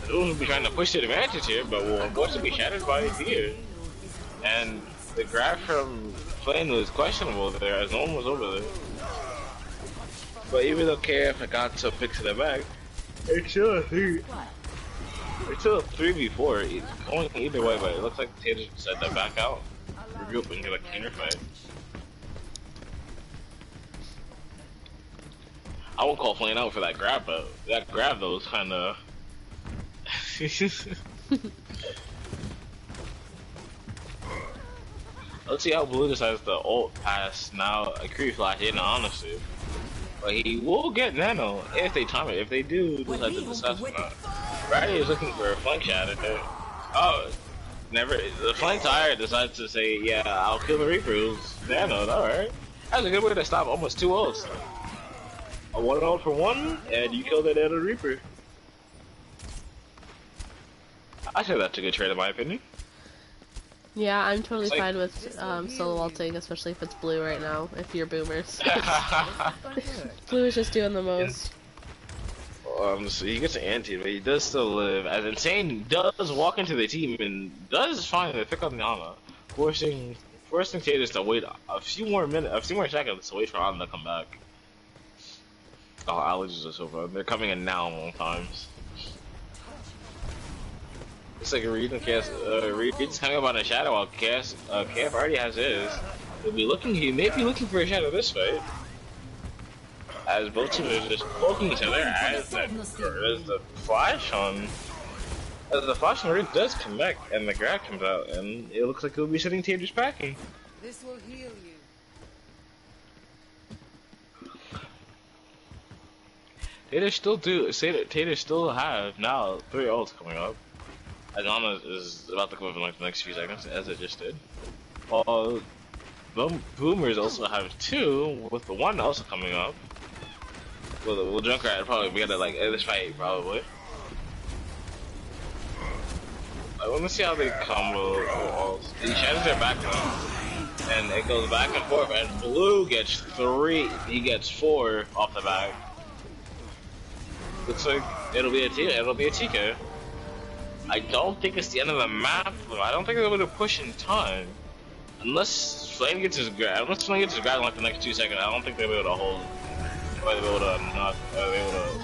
Speaker 2: Will be trying to push the advantage here, but will unfortunately be shattered by Deer. And the grab from Flame was questionable there, as no one was over there. But even though KF got some picks in the back, it's still a 3. It's still a 3v4. It's going either way, but it looks like Tater decided to back out, regroup, and get a counter fight. I won't call Flame out for that grab, but that grab though was kind of. Let's see how Blue decides to ult pass now a creep flash in, honestly. But he will get nano if they time it. If they do decide to discuss or not. Brady is looking for a flank shatter. Oh, never. The flank tire decides to say, yeah, I'll kill the Reaper who's nano. Alright. That's a good way to stop almost 2 ults. A 1 ult for 1, and you kill that nano Reaper. I say that's a good trade in my opinion.
Speaker 4: Yeah, I'm totally fine with solo ulting, especially if it's Blue right now, if you're boomers. Blue is just doing the most.
Speaker 2: So he gets an anti, but he does still live. As Insane does walk into the team and does finally pick up the Ana, forcing Taters to wait a few more seconds to wait for Ana to come back. Oh, allergies are so fun. They're coming in now more times. It's like Reed and Cass. Reed's coming up on a shadow while KF already has his. He may be looking for a shadow this fight. As both teams are just poking each other as the flash on Reed does come back and the grab comes out and it looks like he'll be sitting Tater's packing.
Speaker 1: This will heal you.
Speaker 2: Tater still have now 3 ults coming up. As Ana is about to come up in like the next few seconds, as it just did. Boomers also have 2, with the 1 also coming up. We'll Junkrat probably be able to like end this fight probably. Let me see how they combo. He shatters their back now, and it goes back and forth. And Blue gets 3, he gets 4 off the back. Looks like it'll be a TK. I don't think it's the end of the map, though. I don't think they're able to push in time. Unless Flame gets his grab in like the next 2 seconds, I don't think they'll be able to hold. Or they'll be able to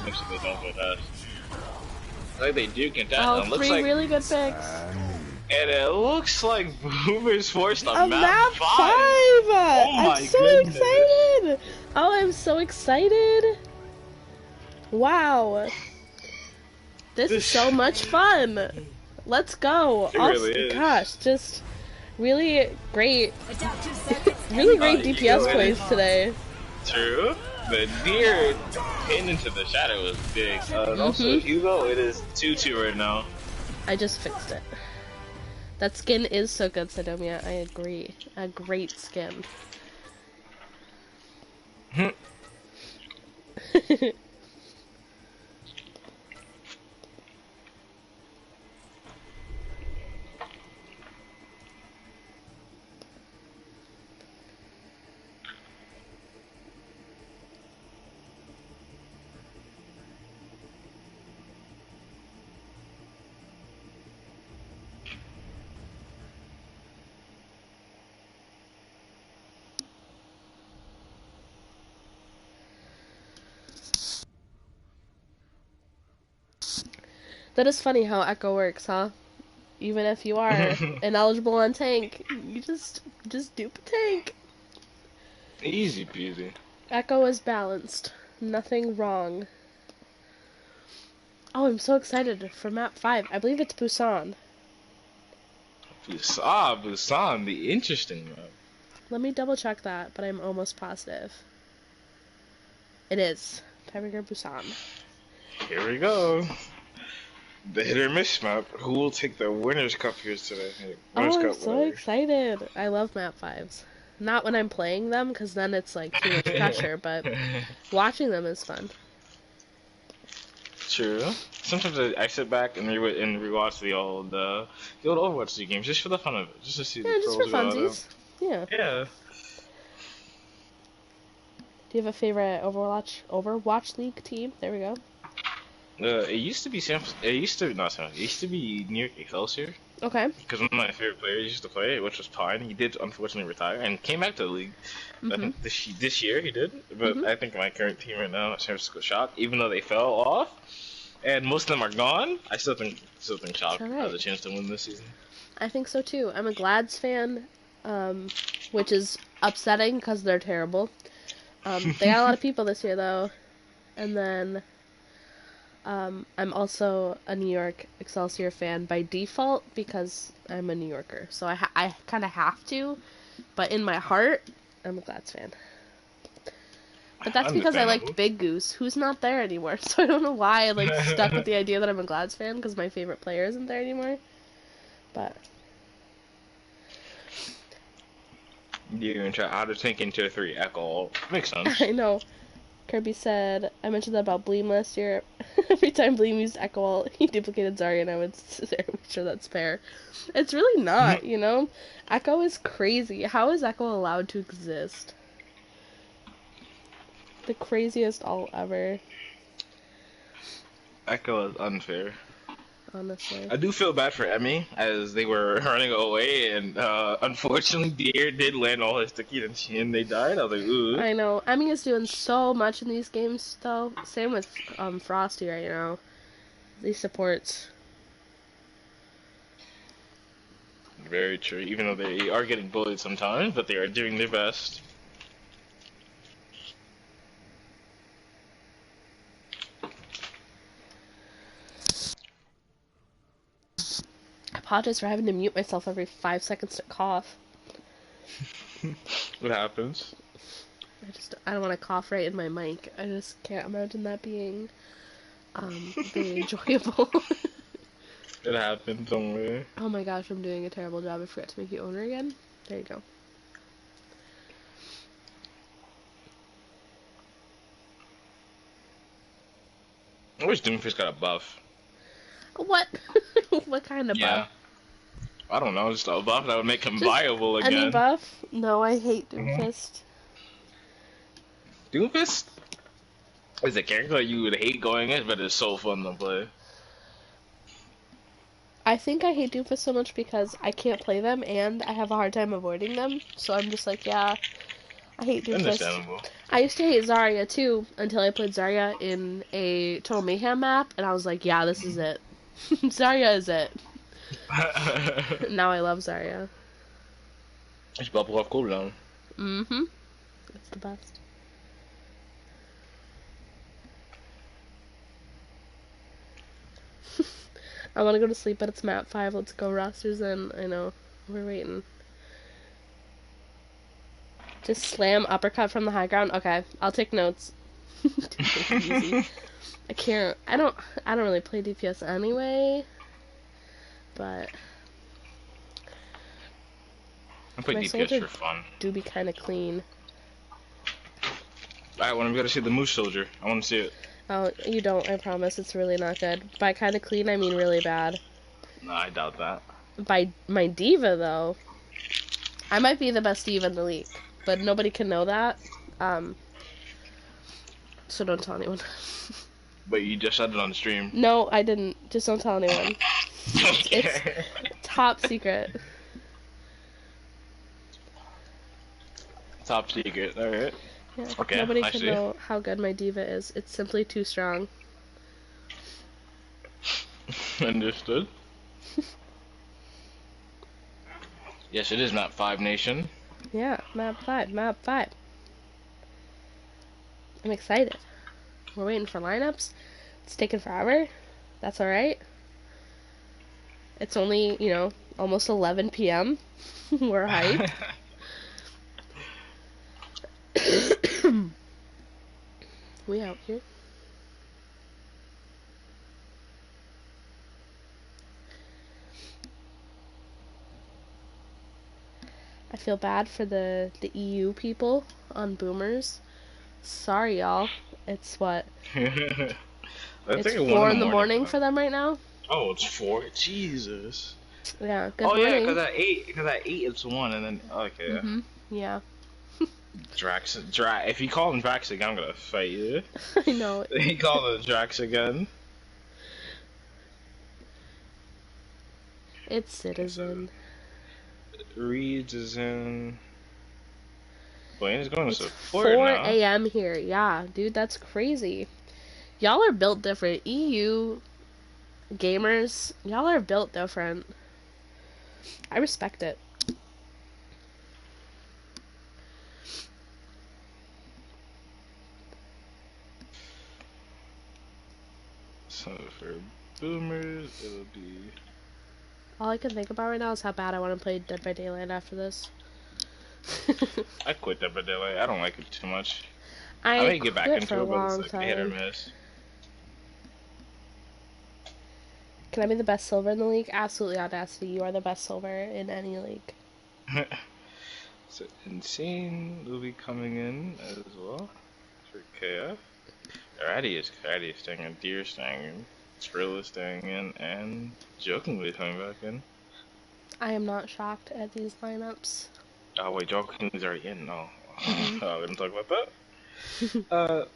Speaker 2: make sure they don't contest. I think they do contest.
Speaker 4: Oh,
Speaker 2: it looks
Speaker 4: 3
Speaker 2: like,
Speaker 4: really good picks.
Speaker 2: And it looks like Boomer's forced on
Speaker 4: map 5!
Speaker 2: Oh my
Speaker 4: I'm so
Speaker 2: goodness.
Speaker 4: excited! Oh, I'm so excited! Wow. This is so much fun! Let's go!
Speaker 2: It really is.
Speaker 4: Gosh, just really great, really great DPS plays today.
Speaker 2: True. The Deer pinned into the shadow was big. Also, Hugo, it is 2-2 right now.
Speaker 4: I just fixed it. That skin is so good, Sodomia. I agree. A great skin. That is funny how Echo works, huh? Even if you are ineligible on tank, you just dupe a tank.
Speaker 2: Easy peasy.
Speaker 4: Echo is balanced. Nothing wrong. Oh, I'm so excited for map 5. I believe it's Busan.
Speaker 2: Busan, the interesting map.
Speaker 4: Let me double check that, but I'm almost positive. It is. Tiebreaker Busan.
Speaker 2: Here we go. The hit or miss map. Who will take the Winners' Cup here today? Winners'
Speaker 4: Oh, I'm
Speaker 2: Cup
Speaker 4: so
Speaker 2: winner.
Speaker 4: excited. I love map 5s. Not when I'm playing them, because then it's like too much pressure, but watching them is fun.
Speaker 2: True. Sometimes I sit back and rewatch the old Overwatch League games just for the fun of it, just to see
Speaker 4: Yeah,
Speaker 2: the
Speaker 4: just for
Speaker 2: pros go at it.
Speaker 4: funsies. Yeah.
Speaker 2: Yeah.
Speaker 4: Do you have a favorite Overwatch League team? There we go.
Speaker 2: It used to be It used to be New York Excelsior.
Speaker 4: Okay.
Speaker 2: Because one of my favorite players used to play it, which was Pine. He did unfortunately retire and came back to the league. I think this year he did. But I think my current team right now, San Francisco Shock, even though they fell off and most of them are gone, I still think Shock has a chance to win this season.
Speaker 4: I think so too. I'm a Glads fan, which is upsetting because they're terrible. They got a lot of people this year though, and then I'm also a New York Excelsior fan by default because I'm a New Yorker. So I kind of have to, but in my heart, I'm a Glads fan. But that's because I liked Big Goose, who's not there anymore. So I don't know why I stuck with the idea that I'm a Glads fan because my favorite player isn't there anymore. But
Speaker 2: you're gonna try how to tank into 3 Echo. Makes sense.
Speaker 4: I know. Kirby said, I mentioned that about Bleem last year. Every time Bleem used Echo Ult, he duplicated Zarya, and I would make sure that's fair. It's really not, you know? Echo is crazy. How is Echo allowed to exist? The craziest ult ever.
Speaker 2: Echo is unfair.
Speaker 4: Honestly.
Speaker 2: I do feel bad for Emmy, as they were running away, and unfortunately, Deer did land all his sticky, and they died. I was like, ooh.
Speaker 4: I know. Emmy is doing so much in these games, though. Same with Frosty right now. These supports.
Speaker 2: Very true, even though they are getting bullied sometimes, but they are doing their best.
Speaker 4: I apologize for having to mute myself every 5 seconds to cough.
Speaker 2: What happens?
Speaker 4: I don't want to cough right in my mic. I just can't imagine that being very enjoyable.
Speaker 2: It happens, don't worry.
Speaker 4: Oh my gosh, I'm doing a terrible job. I forgot to make you owner again. There you go.
Speaker 2: I wish Doomfist got a buff.
Speaker 4: What? What kind of buff?
Speaker 2: I don't know, just a buff that would make him viable again.
Speaker 4: Any buff? No, I hate Doomfist.
Speaker 2: Doomfist is a character that you would hate going in, but it's so fun to play.
Speaker 4: I think I hate Doomfist so much because I can't play them and I have a hard time avoiding them. So I'm just like, yeah, I hate Doomfist.
Speaker 2: Understandable.
Speaker 4: I used to hate Zarya too until I played Zarya in a Total Mayhem map, and I was like, yeah, this is it. Zarya is it. Now I love Zarya.
Speaker 2: It's bubble off cooldown.
Speaker 4: Mm-hmm. It's the best. I want to go to sleep, but it's map 5. Let's go. Rosters in. I know. We're waiting. Just slam uppercut from the high ground. Okay, I'll take notes. Easy. I can't. I don't really play DPS anyway. But
Speaker 2: I play DPS for fun.
Speaker 4: Do be kind of clean.
Speaker 2: Alright, when we gotta see the Moose Soldier, I want to see it.
Speaker 4: Oh, you don't. I promise. It's really not good. By kind of clean, I mean really bad.
Speaker 2: No, I doubt that.
Speaker 4: By my diva though, I might be the best diva in the league, but nobody can know that. So don't tell anyone.
Speaker 2: But you just said it on the stream.
Speaker 4: No, I didn't. Just don't tell anyone. It's top secret.
Speaker 2: Top secret, alright.
Speaker 4: Yeah,
Speaker 2: okay,
Speaker 4: nobody can know how good my diva is. It's simply too strong.
Speaker 2: Understood. Yes, it is map 5 nation.
Speaker 4: Yeah, map 5, map 5. I'm excited. We're waiting for lineups. It's taking forever. That's alright. It's only, almost 11 p.m. We're hyped. We out here. I feel bad for the EU people on boomers. Sorry, y'all. It's what? It's 4 in the morning for them right now.
Speaker 2: Oh, it's 4. Jesus.
Speaker 4: Yeah. Good morning.
Speaker 2: Yeah, because at 8 it's 1, and then okay.
Speaker 4: Yeah.
Speaker 2: Drax. If you call him Drax again, I'm gonna fight you.
Speaker 4: I know.
Speaker 2: He called him Drax again.
Speaker 4: It's Citizen.
Speaker 2: Reeds is in. Blaine is going to support
Speaker 4: 4
Speaker 2: now.
Speaker 4: a.m. here. Yeah, dude, that's crazy. Y'all are built different. EU gamers, y'all are built different. I respect it.
Speaker 2: So for boomers, it'll be.
Speaker 4: All I can think about right now is how bad I want to play Dead by Daylight after this.
Speaker 2: I quit Dead by Daylight. I don't like it too much.
Speaker 4: I
Speaker 2: may get back into it, but it's like hit or
Speaker 4: time.
Speaker 2: miss.
Speaker 4: Can I be the best silver in the league? Absolutely, Audacity. You are the best silver in any league.
Speaker 2: So Insane will be coming in as well for KF. Ratty is staying in, Deer staying in, Trill is staying in, and Jokingly coming back in.
Speaker 4: I am not shocked at these lineups.
Speaker 2: Oh wait, Jokingly's already in. No, we didn't talk about that.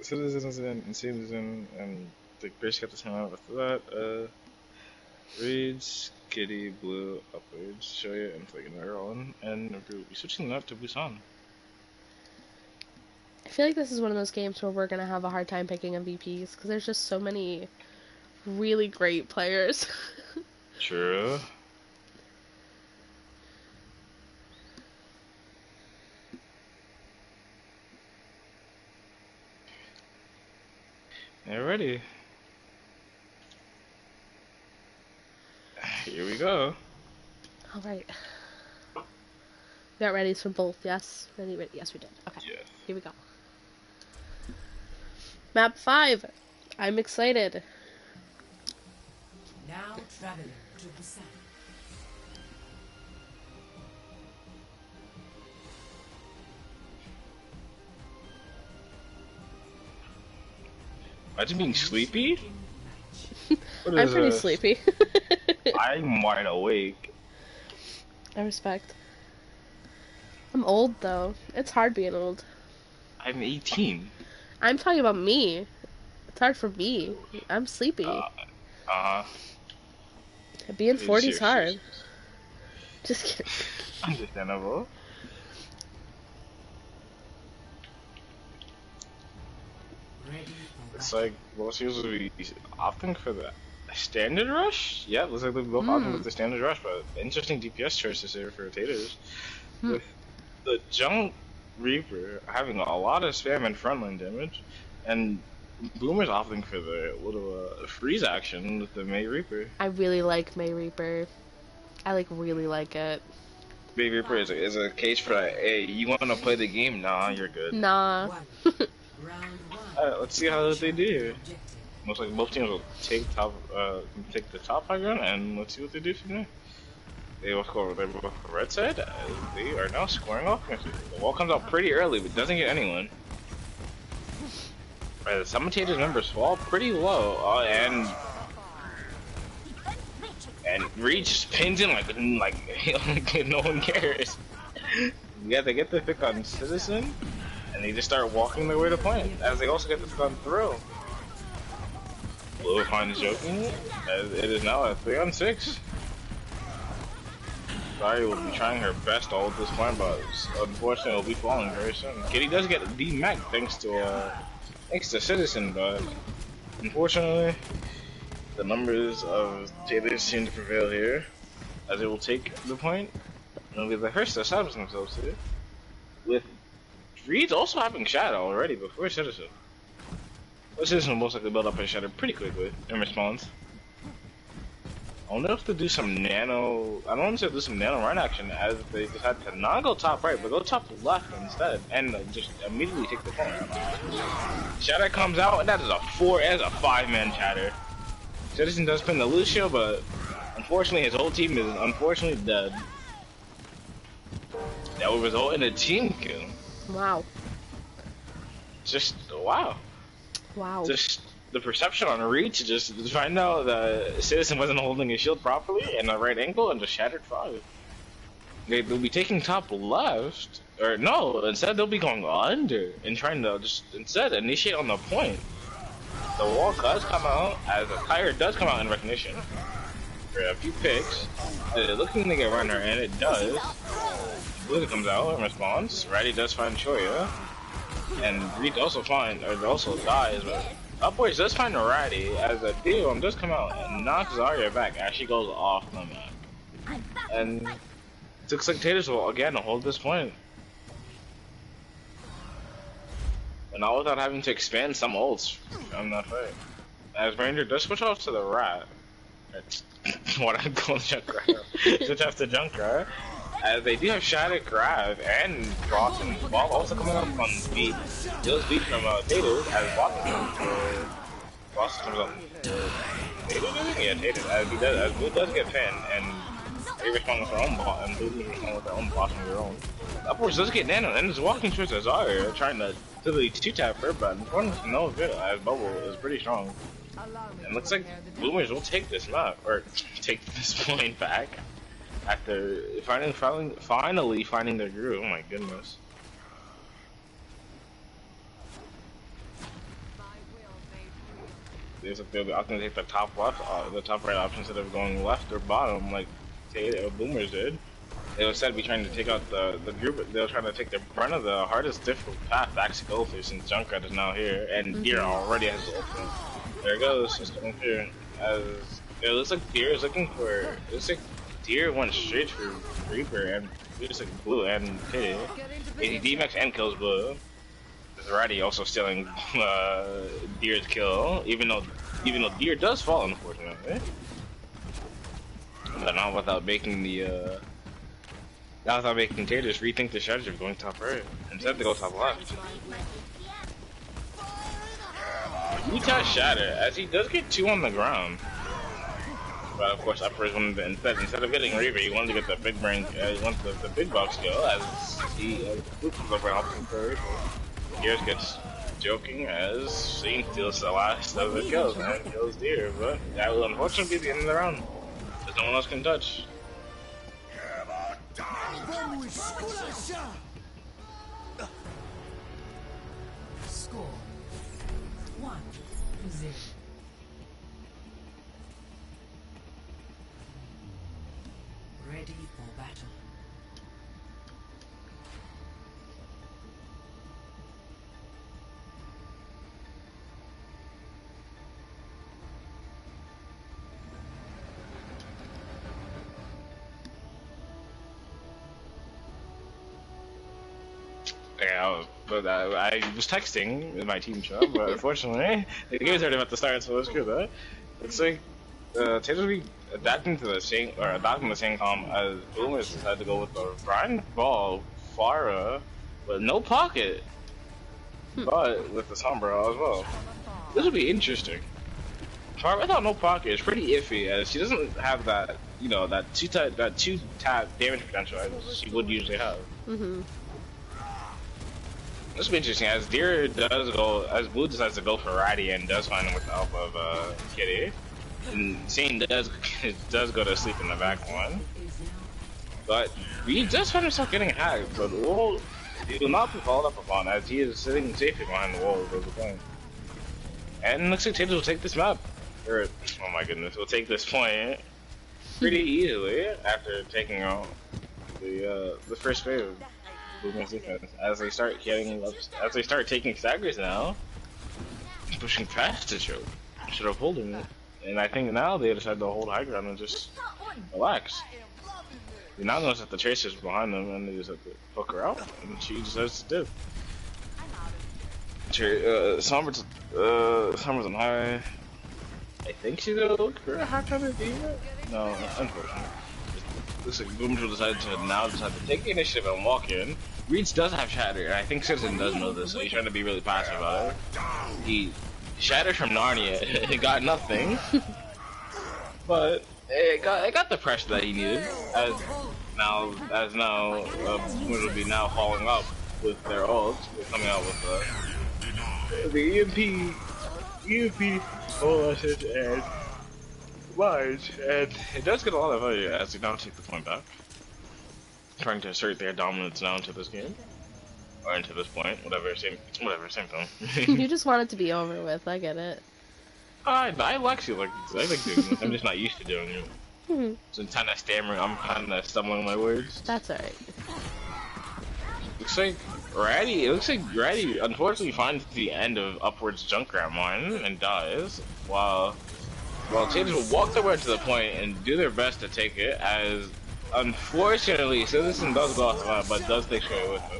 Speaker 2: Citizen is in, Insane is in, and the Grace got the same out after that. Reeds, Kitty, Blue, Upwards, Shoya, and Flakin are all in, and we'll be switching that to Busan.
Speaker 4: I feel like this is one of those games where we're gonna have a hard time picking MVPs because there's just so many really great players.
Speaker 2: True. Alrighty. Here we go.
Speaker 4: Alright. We got readies from both, yes? Ready? Yes, we did. Okay.
Speaker 2: Yeah.
Speaker 4: Here we go. Map 5. I'm excited.
Speaker 3: Now traveling to Busan.
Speaker 2: Imagine being sleepy.
Speaker 4: I'm pretty sleepy.
Speaker 2: I'm wide awake.
Speaker 4: I respect. I'm old though. It's hard being old.
Speaker 2: I'm 18.
Speaker 4: I'm talking about me. It's hard for me. I'm sleepy. Being 40 is hard. Just kidding.
Speaker 2: Understandable. It's like most usually opting for the standard rush. Yeah, it looks like they're both opting with the standard rush, but interesting DPS choices here for Taters. With the Junk Reaper having a lot of spam and frontline damage, and Boomer's opting for the little freeze action with the May Reaper.
Speaker 4: I really like May Reaper. I really like it.
Speaker 2: May Reaper is a case for like, hey, you want to play the game? Nah, you're good.
Speaker 4: Nah.
Speaker 2: Alright, let's see how they do here. Most like both teams will take the top high ground, and let's see what they do from there. They will score. They're both on the red side. They are now scoring off. The wall comes out pretty early, but doesn't get anyone. Right, the Summontator's numbers fall pretty low, and Reed just pins in like no one cares. Yeah, they get the pick on Citizen, and they just start walking their way to point. As they also get the pick on Throw. Blue finds Joking, as it is now a 3-on-6. Sorry will be trying her best to hold this point, but unfortunately will be falling very soon. Kitty does get D-Mac thanks to Citizen, but unfortunately The numbers of Tater seem to prevail here, as they will take the point. And it'll be the first to establish themselves here. With Reed's also having Shadow already before Citizen. But Citizen will most likely build up his Shadow pretty quickly in response. I wonder if to do some nano. I don't want to do some nano run action as they decide to not go top right, but go top left instead, and just immediately take the point. Shatter comes out, and that is a 5-man Shatter. Citizen does pin the Lucio, but unfortunately his whole team is unfortunately dead. That will result in a team kill.
Speaker 4: Wow.
Speaker 2: Just wow.
Speaker 4: Wow.
Speaker 2: Just the perception on Reach, just find out that Citizen wasn't holding his shield properly and the right angle and just shattered 5. They'll be taking top left, or no, instead they'll be going under and trying to just instead initiate on the point. The wall does come out, as a tire does come out in recognition for a few picks. They're looking to get runner, and it does. Blue comes out in response. Ratty does find Shoya, and Reed also dies, but Upwards does find a Ratty as a Dion does come out and knocks Zarya back as she goes off the map. And it looks like Taters will again hold this point. But not without having to expand some ults on that fight. As Ranger does switch off to the Rat. What I'm calling Junkrat. Switch off to Junkrat. As they do have Shattered Grab and Frost and Bob also coming up on speed. Deals beat from Tater as Frost comes up. Tater? Yeah, Tater. As Blue does get pinned and they respond with their own bot and Blue respond with their own bot of their own. Upwards does get Nano and is walking towards Zarya trying to literally 2-tap her, but unfortunately no good as Bubble is pretty strong. And looks like Boomers will take this map, or take this point back after finally finding their groove. Oh my goodness. There's like they'll be opting to take the top left, the top right option instead of going left or bottom like Tater or Boomers did. They instead be trying to take out the group. They're trying to take the brunt of the hardest difficult path back to go through since Junkrat is now here and Deer already has the ultimate. There it goes, just coming through. As it looks like Deer is looking for. It looks like Deer went straight for Reaper and it looks like Blue and Tater. He D-Max and kills Blue. Ratty also stealing Deer's kill, even though Deer does fall, unfortunately. But not without making the not without making Taters rethink the strategy of going top right instead to go top left. Utah Shatter as he does get 2 on the ground. But of course, Upwards wanted to, instead of getting Reaver, he wanted to get the big brain. He wanted the big box kill as he comes over and helps him for Reaver. Gears gets joking as Shane steals the last of the kills and kills Deer, but that will unfortunately be the end of the round. Because no one else can touch.
Speaker 3: Score 1-0. Ready for battle.
Speaker 2: Yeah, I was texting in my team chat, but unfortunately, the game's already about to start, so let's go though. It's like, Tater will be adapting the same comp as Boomers decided to go with the Brian Ball, Farah, but no pocket, but with the Sombra as well. This will be interesting. Farah without no pocket is pretty iffy, as she doesn't have that, you know, that two tap damage potential as she would usually have. This will be interesting as Deer does go, as Blue decides to go for Ratty and does find him with the help of Kitty. And Shane does go to sleep in the back one. But he does find himself getting hacked, but he will not be followed up upon as he is sitting safely behind the wall of the point. And looks like Tater will take this map. Or, oh my goodness, will take this point pretty easily after taking out the first wave. Defense. As they start taking staggers now, pushing past the choke, instead of holding it And I think now they decided to hold high ground and just relax. They now notice that the Tracer's behind them and they just have to hook her out, and she decides to dip. Somber's on high. I think she's gonna look for a hack on her demon. No, unfortunately. Looks like Boomers will decide to take the initiative and walk in. Reeds does have Shatter, and I think Citizen does know this, so he's trying to be really passive about it. He shattered from Narnia, it got nothing, but it got the pressure that he needed. As now, Boomers will be now following up with their ults. They're coming out with the EMP, and Mines, and it does get a lot of value as they now take the point back, trying to assert their dominance now into this game, or into this point, same thing.
Speaker 4: You just want it to be over with. I get it.
Speaker 2: I actually like doing this. I'm just not used to doing it. So I'm kind of stammering. I'm kind of stumbling my words.
Speaker 4: That's alright.
Speaker 2: Looks like Ratty unfortunately finds the end of Upward's Junkrat mine and dies, while Taters will walk their way to the point and do their best to take it, as unfortunately Citizen does go off the line, but does take straight with him.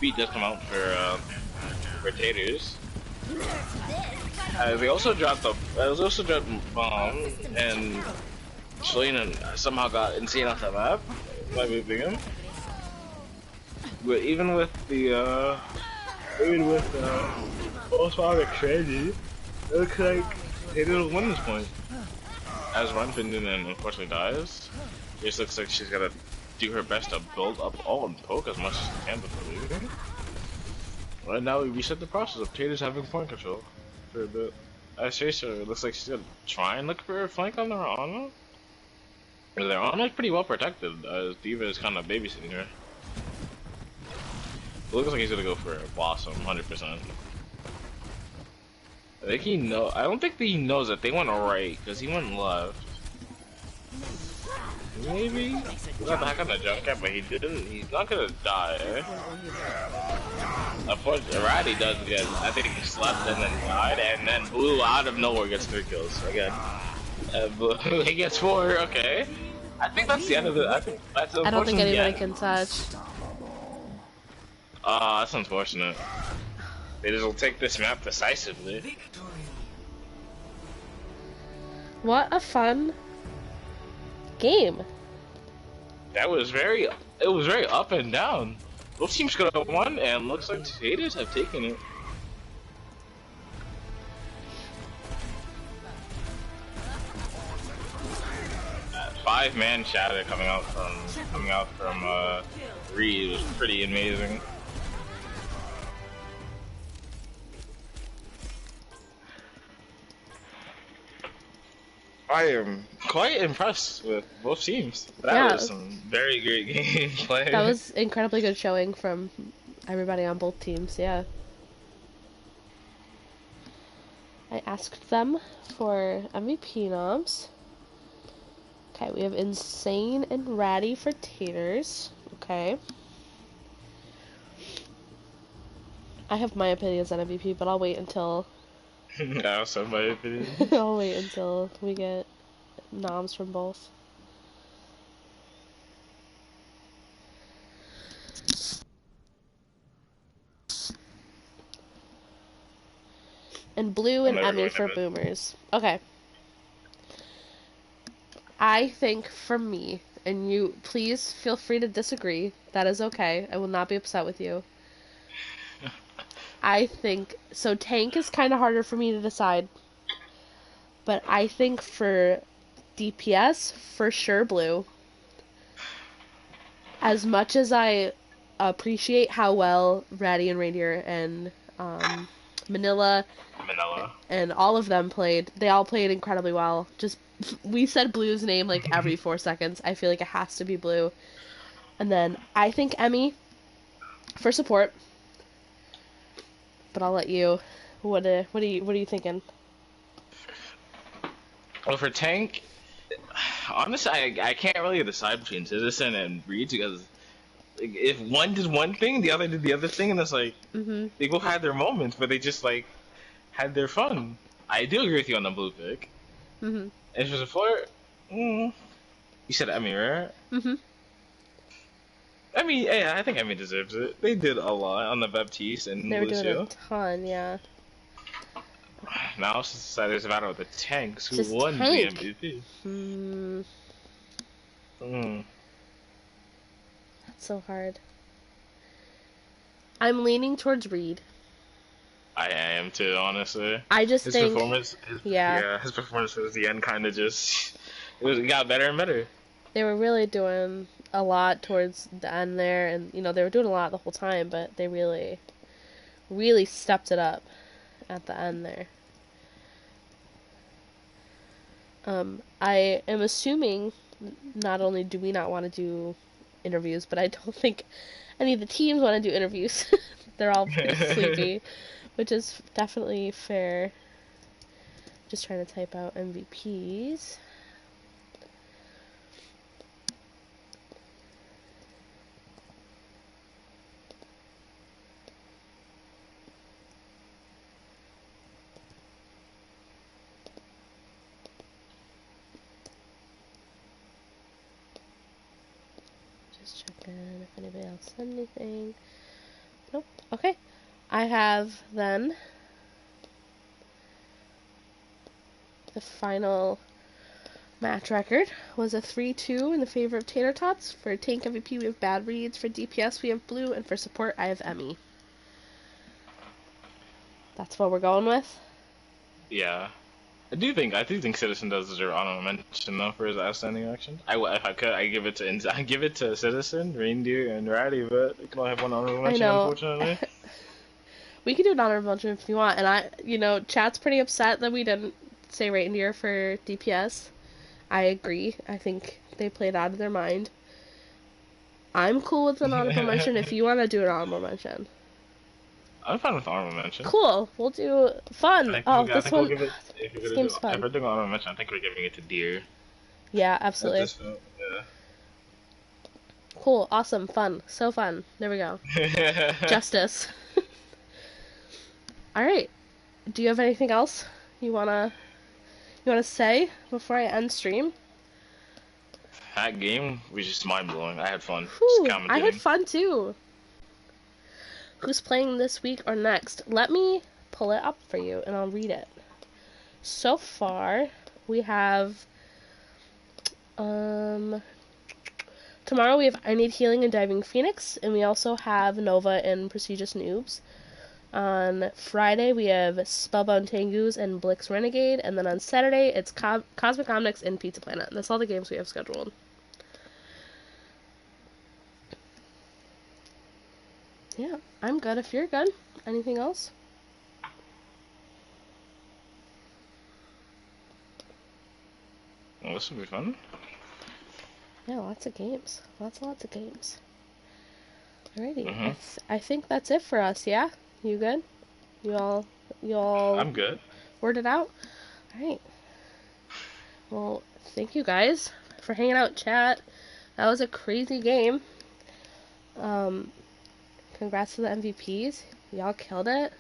Speaker 2: Beat does come out for Taters. They also dropped bomb, and Shalina somehow got insane off the map by moving him. But even with Postmodern Tragedy, it looks like Tater will win this point. As Runfindon and unfortunately dies, it just looks like she's gotta do her best to build up all and poke as much as she can before leaving. Right now we reset the process of Tater's having point control for a bit. As Tracer, it looks like she's gonna try and look for a flank on their Ana. Their Ana is pretty well protected, as Diva is kind of babysitting her. It looks like he's gonna go for a Blossom, 100%. I don't think he knows that they went right, because he went left. Maybe? He got the hack on the Junkrat, but he didn't. He's not gonna die. Unfortunately, Ratty does again. I think he slept and then died, and then Blue out of nowhere gets 3 kills again. Blue, he gets 4, okay. I think that's the end of it. I
Speaker 4: don't think anybody can touch.
Speaker 2: That's unfortunate. They just will take this map decisively.
Speaker 4: What a fun game.
Speaker 2: It was very up and down. Both teams could have won, and looks like Taters have taken it. That 5-man shatter coming out from Reed was pretty amazing. I am quite impressed with both teams. That was some very great gameplay.
Speaker 4: That was incredibly good showing from everybody on both teams, yeah. I asked them for MVP noms. Okay, we have Insane and Ratty for Taters. Okay. I have my opinions on MVP, but I'll wait until...
Speaker 2: I also have my opinion.
Speaker 4: I'll wait until we get noms from both. And Blue and Emmy for Boomers. Okay. I think for me, and you please feel free to disagree, that is okay. I will not be upset with you. I think, so tank is kind of harder for me to decide, but I think for DPS, for sure Blue. As much as I appreciate how well Ratty and Radier and Manila and all of them played, they all played incredibly well. Just, we said Blue's name like every 4 seconds. I feel like it has to be Blue. And then I think Emmy for support. But I'll let you. What are you thinking?
Speaker 2: Well, for tank, honestly, I can't really decide between Citizen and Reed, because if one did one thing, the other did the other thing, and it's like they both had their moments, but they just like had their fun. I do agree with you on the Blue pick.
Speaker 4: Mhm.
Speaker 2: If it's a flirt, you said Emmy, right?
Speaker 4: Mhm.
Speaker 2: Emmy, yeah, I think Emmy deserves it. They did a lot on the Baptiste and
Speaker 4: They were doing a
Speaker 2: Lucio.
Speaker 4: ton, yeah.
Speaker 2: Now it's decided it's a matter of the tanks who
Speaker 4: Just
Speaker 2: won the
Speaker 4: tank.
Speaker 2: MVP.
Speaker 4: Hmm.
Speaker 2: Mm.
Speaker 4: That's so hard. I'm leaning towards Reed.
Speaker 2: I am too, honestly.
Speaker 4: I just
Speaker 2: His
Speaker 4: think,
Speaker 2: performance,
Speaker 4: yeah,
Speaker 2: his performance towards the end kind of just, it got better and better.
Speaker 4: they were really doing a lot towards the end there, and they were doing a lot the whole time, but they really, really stepped it up at the end there. I am assuming not only do we not want to do interviews, but I don't think any of the teams want to do interviews. They're all pretty sleepy, which is definitely fair. Just trying to type out MVPs. Just checking if anybody else said anything. Nope. Okay. I have then the final match record was a 3-2 in the favor of Tater Tots. For tank MVP we have Bad Reads, for DPS we have Blue, and for support I have Emmy. That's what we're going with.
Speaker 2: Yeah. I do think Citizen does deserve honorable mention though for his outstanding action. If I could, I give it to Citizen, Reindeer, and Ratty, but I can only have one honorable
Speaker 4: I
Speaker 2: mention,
Speaker 4: know.
Speaker 2: unfortunately.
Speaker 4: We can do an honorable mention if you want, and chat's pretty upset that we didn't say Reindeer for DPS. I agree. I think they played out of their mind. I'm cool with an honorable mention if you want to do an honorable mention.
Speaker 2: I'm fine with honorable mention.
Speaker 4: Cool. We'll do fun. This one.
Speaker 2: We'll give it.
Speaker 4: This game's
Speaker 2: If
Speaker 4: fun.
Speaker 2: we're doing honorable mention, I think we're giving it to Deer.
Speaker 4: Yeah, absolutely.
Speaker 2: Yeah.
Speaker 4: Cool. Awesome. Fun. So fun. There we go. Justice. All right. Do you have anything else you wanna say before I end stream?
Speaker 2: That game was just mind blowing. I had fun.
Speaker 4: Whew,
Speaker 2: Just
Speaker 4: I had
Speaker 2: commentating.
Speaker 4: fun too. Who's playing this week or next? Let me pull it up for you and I'll read it. So far, we have tomorrow we have I Need Healing and Diving Phoenix, and we also have Nova and Prestigious Noobs. On Friday, we have Spellbound Tengus and Blix Renegade, and then on Saturday, it's Cosmic Omnics and Pizza Planet. That's all the games we have scheduled. Yeah, I'm good if you're good. Anything else?
Speaker 2: Well, this will be fun.
Speaker 4: Yeah, lots of games. Lots of games. Alrighty.
Speaker 2: Mm-hmm.
Speaker 4: I think that's it for us, yeah? You good? You all
Speaker 2: I'm good.
Speaker 4: word it out? Alright. Well, thank you guys for hanging out, chat. That was a crazy game. Congrats to the MVPs. Y'all killed it.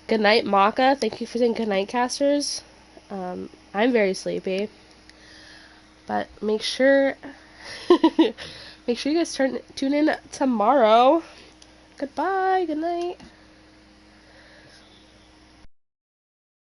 Speaker 4: Good night, Maka. Thank you for saying good night, casters. I'm very sleepy. But make sure you guys tune in tomorrow. Goodbye, good night.